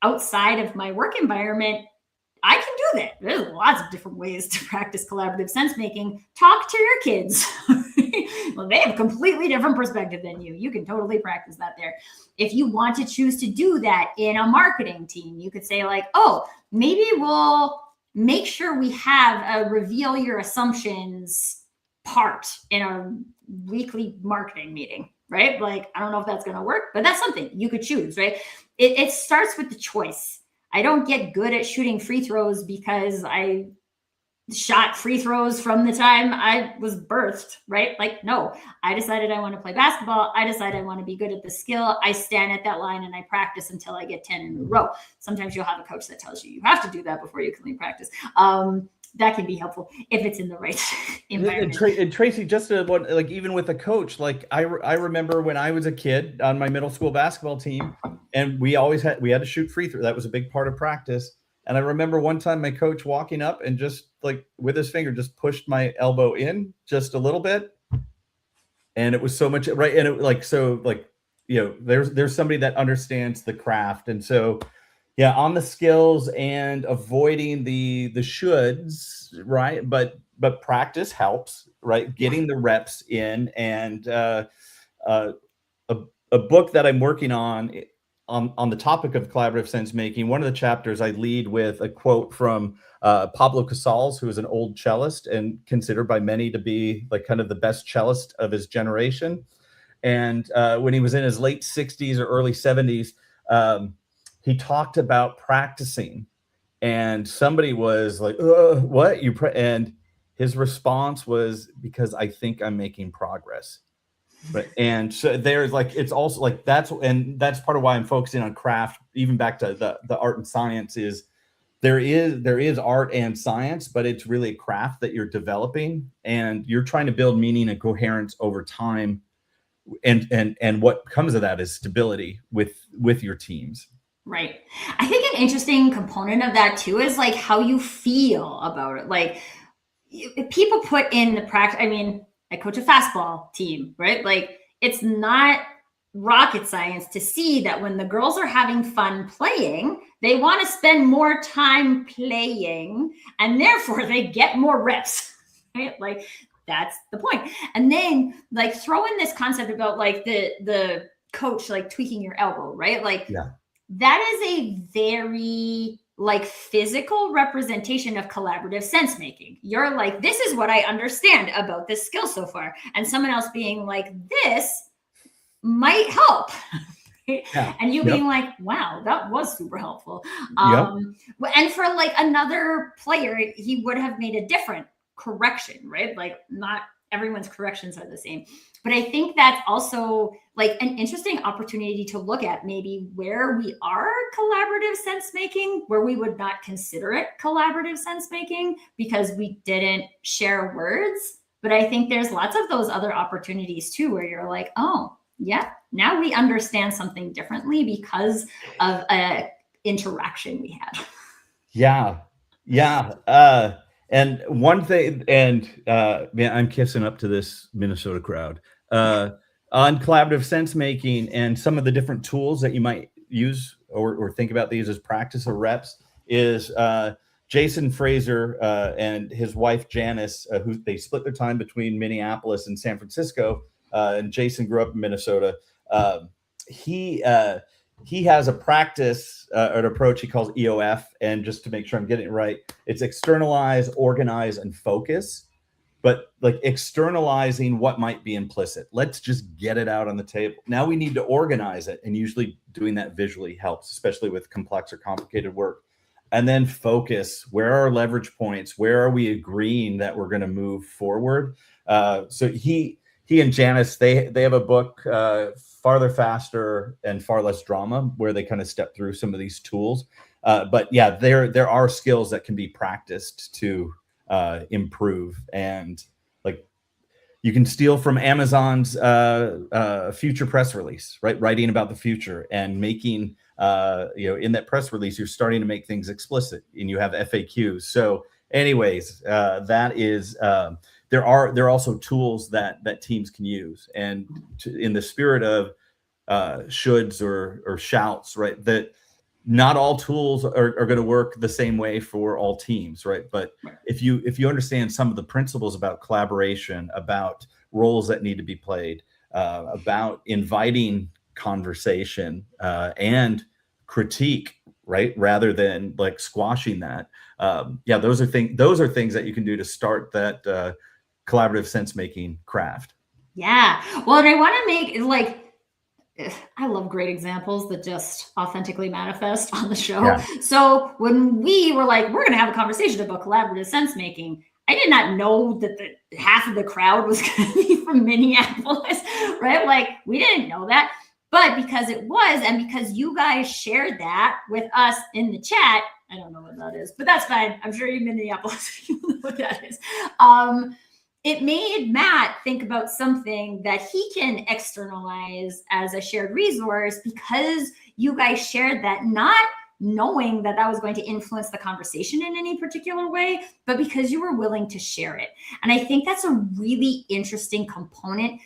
outside of my work environment, I can do that. There's lots of different ways to practice collaborative sense making. Talk to your kids. Well, they have a completely different perspective than you. You can totally practice that there. If you want to choose to do that in a marketing team, you could say like, oh, maybe we'll make sure we have a reveal your assumptions part in our weekly marketing meeting, right? Like, I don't know if that's going to work, but that's something you could choose, right? It starts with the choice. I don't get good at shooting free throws because I shot free throws from the time I was birthed, right? Like, no, I decided I want to play basketball. I decided I want to be good at the skill. I stand at that line and I practice until I get 10 in a row. Sometimes you'll have a coach that tells you have to do that before you can practice. That can be helpful if it's in the right environment. And Tracy, just like even with a coach, like I remember when I was a kid on my middle school basketball team, and we had to shoot free throw. That was a big part of practice. And I remember one time my coach walking up and just like with his finger just pushed my elbow in just a little bit, and it was so much right. And it like so like there's somebody that understands the craft, and so. Yeah, on the skills and avoiding the shoulds, right? But practice helps, right? Getting the reps in, and a book that I'm working on the topic of collaborative sense making. One of the chapters I lead with a quote from Pablo Casals, who is an old cellist and considered by many to be like kind of the best cellist of his generation. And when he was in his late 60s or early 70s. He talked about practicing, and somebody was like, what you and his response was, because I think I'm making progress. But and so there's like, it's also like that's part of why I'm focusing on craft, even back to the art and science. Is there is art and science, but it's really a craft that you're developing, and you're trying to build meaning and coherence over time, and what comes of that is stability with your teams. Right. I think an interesting component of that too is like how you feel about it. Like people put in the practice. I mean, I coach a fastball team, right? Like it's not rocket science to see that when the girls are having fun playing, they want to spend more time playing, and therefore they get more reps, right? Like that's the point. And then like throw in this concept about like the coach like tweaking your elbow, right? Like yeah. That is a very like physical representation of collaborative sense making. You're like, this is what I understand about this skill so far. And someone else being like, this might help. Yeah. And you being like, wow, that was super helpful. And for like another player, he would have made a different correction, right? Like not everyone's corrections are the same. But I think that's also like an interesting opportunity to look at maybe where we are collaborative sense making, where we would not consider it collaborative sense making because we didn't share words. But I think there's lots of those other opportunities too, where you're like, oh, yeah, now we understand something differently because of an interaction we had. Yeah. And one thing, and man, I'm kissing up to this Minnesota crowd on collaborative sense making and some of the different tools that you might use or think about these as practice or reps is Jason Fraser and his wife Janice, who they split their time between Minneapolis and San Francisco. And Jason grew up in Minnesota. He has a practice, an approach he calls EOF. And just to make sure I'm getting it right, it's externalize, organize, and focus. But like externalizing what might be implicit. Let's just get it out on the table. Now we need to organize it. And usually doing that visually helps, especially with complex or complicated work. And then focus. Where are our leverage points? Where are we agreeing that we're going to move forward? So he and Janice, they have a book, Farther, Faster, and Far Less Drama, where they kind of step through some of these tools. But yeah, there are skills that can be practiced to improve. And like, you can steal from Amazon's future press release, right? Writing about the future and making, in that press release, you're starting to make things explicit, and you have FAQs. So anyways, that is, there are also tools that teams can use. And in the spirit of shoulds or shouts, right? That not all tools are going to work the same way for all teams, right? But if you understand some of the principles about collaboration, about roles that need to be played, about inviting conversation and critique, right, rather than like squashing that, those are things that you can do to start that collaborative sense making craft. Yeah, well, and I want to make like, I love great examples that just authentically manifest on the show. Yeah. So when we were like, we're going to have a conversation about collaborative sense making, I did not know that half of the crowd was going to be from Minneapolis, right? Like, we didn't know that. But because it was, and because you guys shared that with us in the chat, I don't know what that is, but that's fine. I'm sure you're in Minneapolis, you know what that is. It made Matt think about something that he can externalize as a shared resource, because you guys shared that, not knowing that that was going to influence the conversation in any particular way, but because you were willing to share it. And I think that's a really interesting component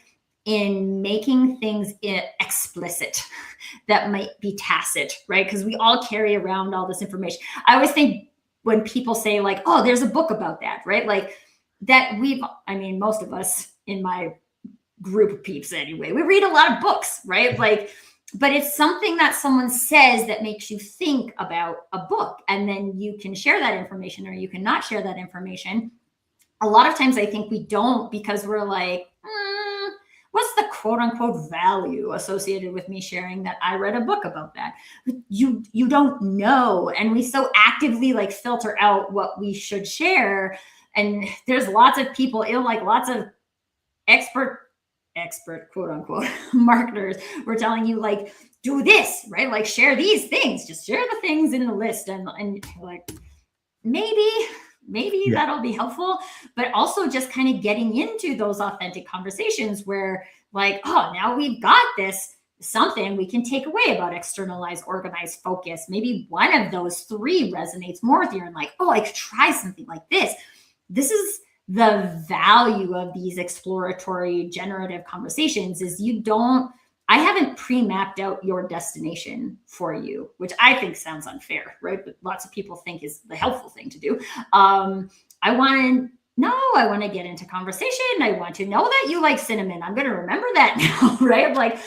in making things explicit that might be tacit, right? Because we all carry around all this information. I always think when people say like, oh, there's a book about that, right? Like, that most of us in my group of peeps anyway, we read a lot of books, right? Like, but it's something that someone says that makes you think about a book, and then you can share that information or you cannot share that information. A lot of times I think we don't, because we're like, what's the quote unquote value associated with me sharing that I read a book about that? But you don't know. And we so actively like filter out what we should share. And there's lots of people, lots of expert quote unquote marketers were telling you like, do this, right? Like, share these things, just share the things in the list. And like, maybe that'll be helpful, but also just kind of getting into those authentic conversations where like, oh, now we've got this something we can take away about externalize, organize, focus. Maybe one of those three resonates more with you, and like, oh, I could try something like this. This is the value of these exploratory generative conversations, is I haven't pre-mapped out your destination for you, which I think sounds unfair, right? But lots of people think is the helpful thing to do. I want to get into conversation. I want to know that you like cinnamon. I'm going to remember that now, right? Like,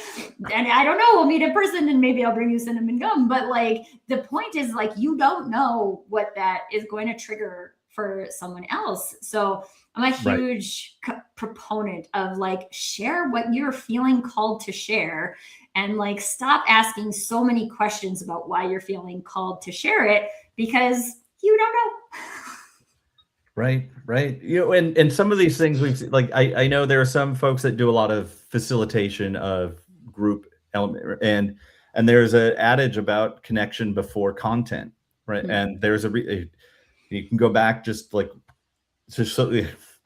and I don't know, we'll meet in person and maybe I'll bring you cinnamon gum. But like, the point is like, you don't know what that is going to trigger for someone else. So I'm a huge proponent of like, share what you're feeling called to share, and like, stop asking so many questions about why you're feeling called to share it, because you don't know. Right. And some of these things we've like, I know there are some folks that do a lot of facilitation of group element, and there's an adage about connection before content, right? Mm-hmm. And there's you can go back just like,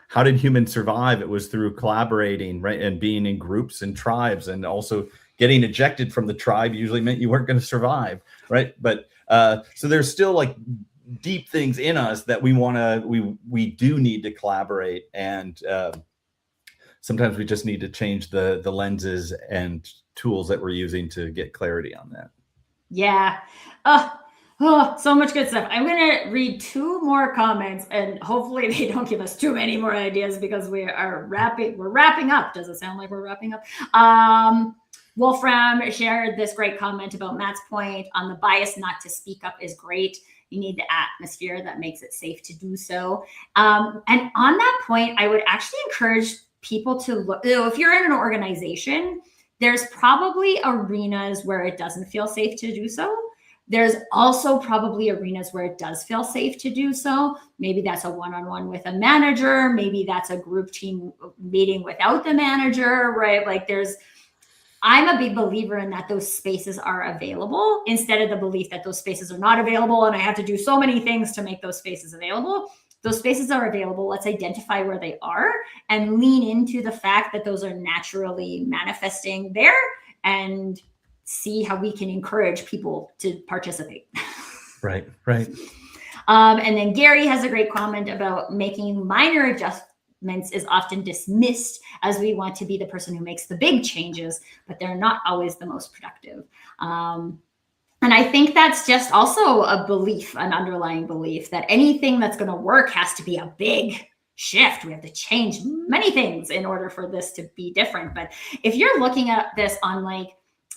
how did humans survive? It was through collaborating, right? And being in groups and tribes, and also getting ejected from the tribe usually meant you weren't going to survive, right? But so there's still like deep things in us that we do need to collaborate, and sometimes we just need to change the lenses and tools that we're using to get clarity on that. Yeah. So much good stuff. I'm going to read two more comments, and hopefully they don't give us too many more ideas, because we're wrapping up. Does it sound like we're wrapping up? Wolfram shared this great comment about Matt's point on the bias not to speak up is great. You need the atmosphere that makes it safe to do so. And on that point, I would actually encourage people to look, if you're in an organization, there's probably arenas where it doesn't feel safe to do so. There's also probably arenas where it does feel safe to do so. Maybe that's a one-on-one with a manager. Maybe that's a group team meeting without the manager, right? Like, I'm a big believer in that those spaces are available, instead of the belief that those spaces are not available and I have to do so many things to make those spaces available. those spaces are available. Let's identify where they are and lean into the fact that those are naturally manifesting there, and see how we can encourage people to participate. Right, right. And then Gary has a great comment about making minor adjustments is often dismissed, as we want to be the person who makes the big changes, but they're not always the most productive. And I think that's just also a belief, an underlying belief, that anything that's going to work has to be a big shift. We have to change many things in order for this to be different. But if you're looking at this on like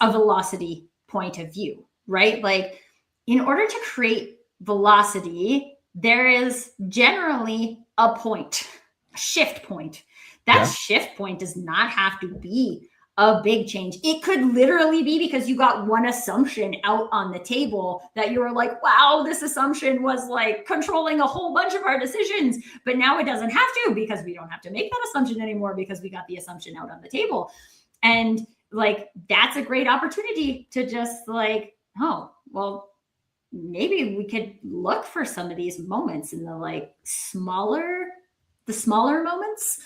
a velocity point of view, right? Like, in order to create velocity, there is generally a point, a shift point. That shift point does not have to be a big change. It could literally be because you got one assumption out on the table that you were like, wow, this assumption was like controlling a whole bunch of our decisions. But now it doesn't have to, because we don't have to make that assumption anymore, because we got the assumption out on the table. And like, that's a great opportunity to just like, oh, well, maybe we could look for some of these moments in the like smaller moments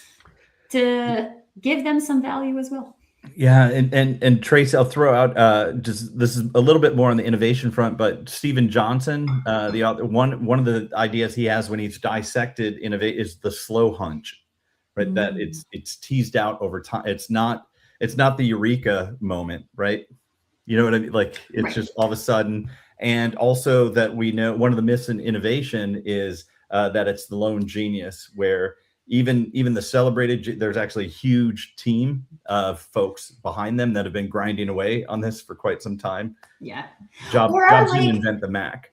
to give them some value as well. Yeah, and Trace, I'll throw out just, this is a little bit more on the innovation front, but Stephen Johnson, the author, one of the ideas he has when he's dissected innovate is the slow hunch, right? That it's teased out over time. It's not the eureka moment, right? You know what I mean? Like, it's just all of a sudden. And also that we know one of the myths in innovation is that it's the lone genius, where even the celebrated, there's actually a huge team of folks behind them that have been grinding away on this for quite some time. Yeah. Jobs like, didn't invent the Mac.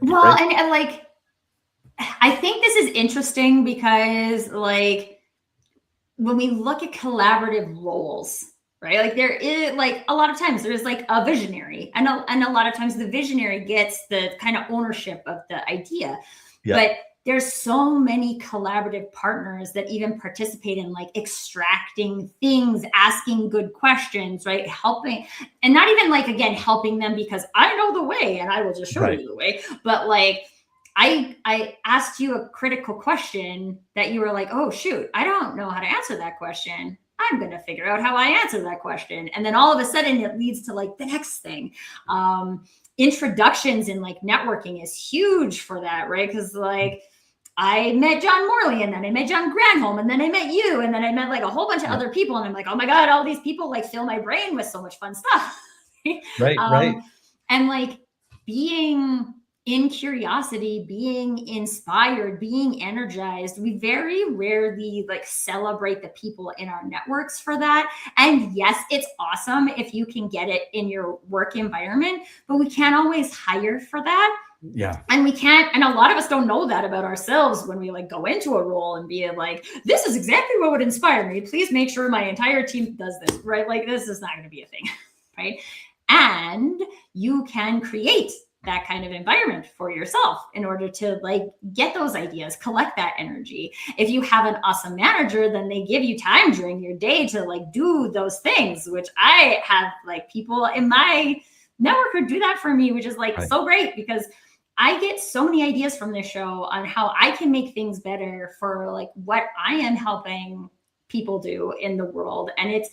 Well, right? and like, I think this is interesting because like, when we look at collaborative roles, right? Like, there is like a lot of times there's like a visionary, and a lot of times the visionary gets the kind of ownership of the idea. But there's so many collaborative partners that even participate in like extracting things, asking good questions, right? Helping, and not even like, again, helping them because I know the way and I will just show you the way. But like, I asked you a critical question that you were like, oh shoot, I don't know how to answer that question. I'm going to figure out how I answer that question. And then all of a sudden it leads to like the next thing. Introductions in like networking is huge for that, right? Because like, I met John Morley, and then I met John Granholm, and then I met you, and then I met like a whole bunch of other people, and I'm like, oh my God, all these people like fill my brain with so much fun stuff. Right. And like, being in curiosity, being inspired, being energized, we very rarely like celebrate the people in our networks for that. And yes, it's awesome if you can get it in your work environment, but we can't always hire for that. Yeah. And we can't, and a lot of us don't know that about ourselves when we like go into a role and be like, this is exactly what would inspire me. Please make sure my entire team does this, right? Like, this is not going to be a thing, right? And you can create that kind of environment for yourself in order to like get those ideas, collect that energy. If you have an awesome manager, then they give you time during your day to like do those things, which I have like people in my network who do that for me, which is like so great, because I get so many ideas from this show on how I can make things better for like what I am helping people do in the world. And it's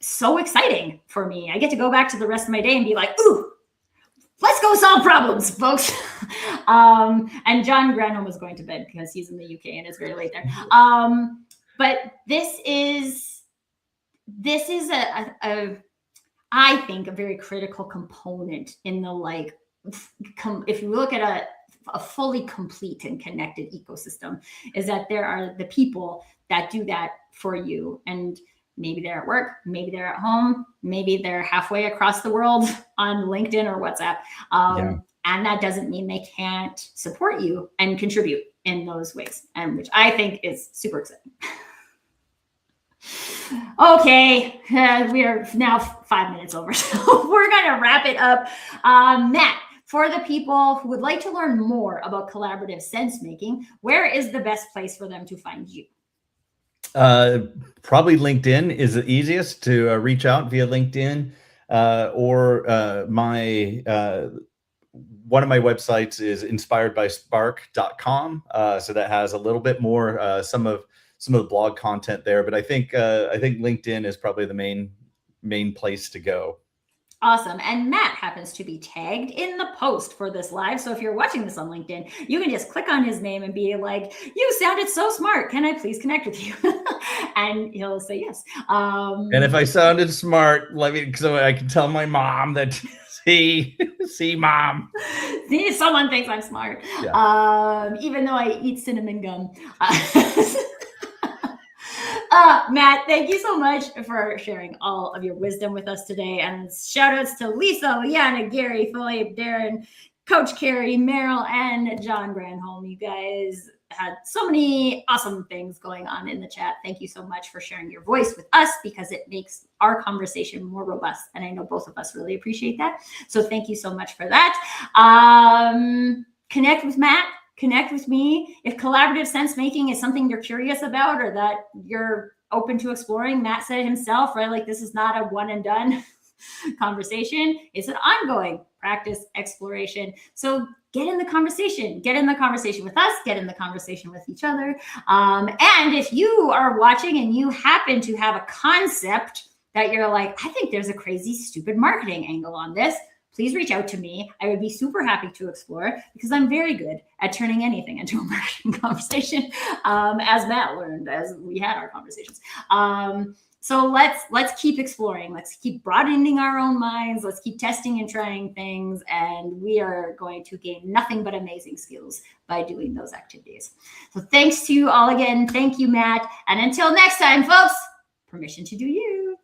so exciting for me. I get to go back to the rest of my day and be like, ooh, let's go solve problems, folks. And John Granholm was going to bed because he's in the UK and it's very late there. But this is I think a very critical component in the like, if you look at a fully complete and connected ecosystem, is that there are the people that do that for you. And maybe they're at work, maybe they're at home, maybe they're halfway across the world on LinkedIn or WhatsApp. And that doesn't mean they can't support you and contribute in those ways, and which I think is super exciting. Okay, we are now 5 minutes over, so we're going to wrap it up. Matt, for the people who would like to learn more about collaborative sense making, where is the best place for them to find you? Probably LinkedIn is the easiest to reach out via LinkedIn, or my one of my websites is inspiredbyspark.com. So that has a little bit more, some of the blog content there, but I think LinkedIn is probably the main place to go. Awesome. And Matt happens to be tagged in the post for this live. So if you're watching this on LinkedIn, you can just click on his name and be like, you sounded so smart. Can I please connect with you? And he'll say yes. And if I sounded smart, so I can tell my mom that, see, mom. See, someone thinks I'm smart. Yeah. Even though I eat cinnamon gum. Matt, thank you so much for sharing all of your wisdom with us today. And shout outs to Lisa, Leanna, Gary, Philippe, Darren, Coach Carrie, Meryl, and John Granholm. You guys had so many awesome things going on in the chat. Thank you so much for sharing your voice with us, because it makes our conversation more robust. And I know both of us really appreciate that. So thank you so much for that. Connect with Matt. Connect with me. If collaborative sense making is something you're curious about or that you're open to exploring, Matt said it himself, right? Like, this is not a one and done conversation. It's an ongoing practice exploration. So get in the conversation. Get in the conversation with us. Get in the conversation with each other. And if you are watching and you happen to have a concept that you're like, I think there's a crazy, stupid marketing angle on this, please reach out to me. I would be super happy to explore, because I'm very good at turning anything into a marketing conversation, as Matt learned as we had our conversations. So let's keep exploring. Let's keep broadening our own minds. Let's keep testing and trying things. And we are going to gain nothing but amazing skills by doing those activities. So thanks to you all again. Thank you, Matt. And until next time, folks, permission to do you.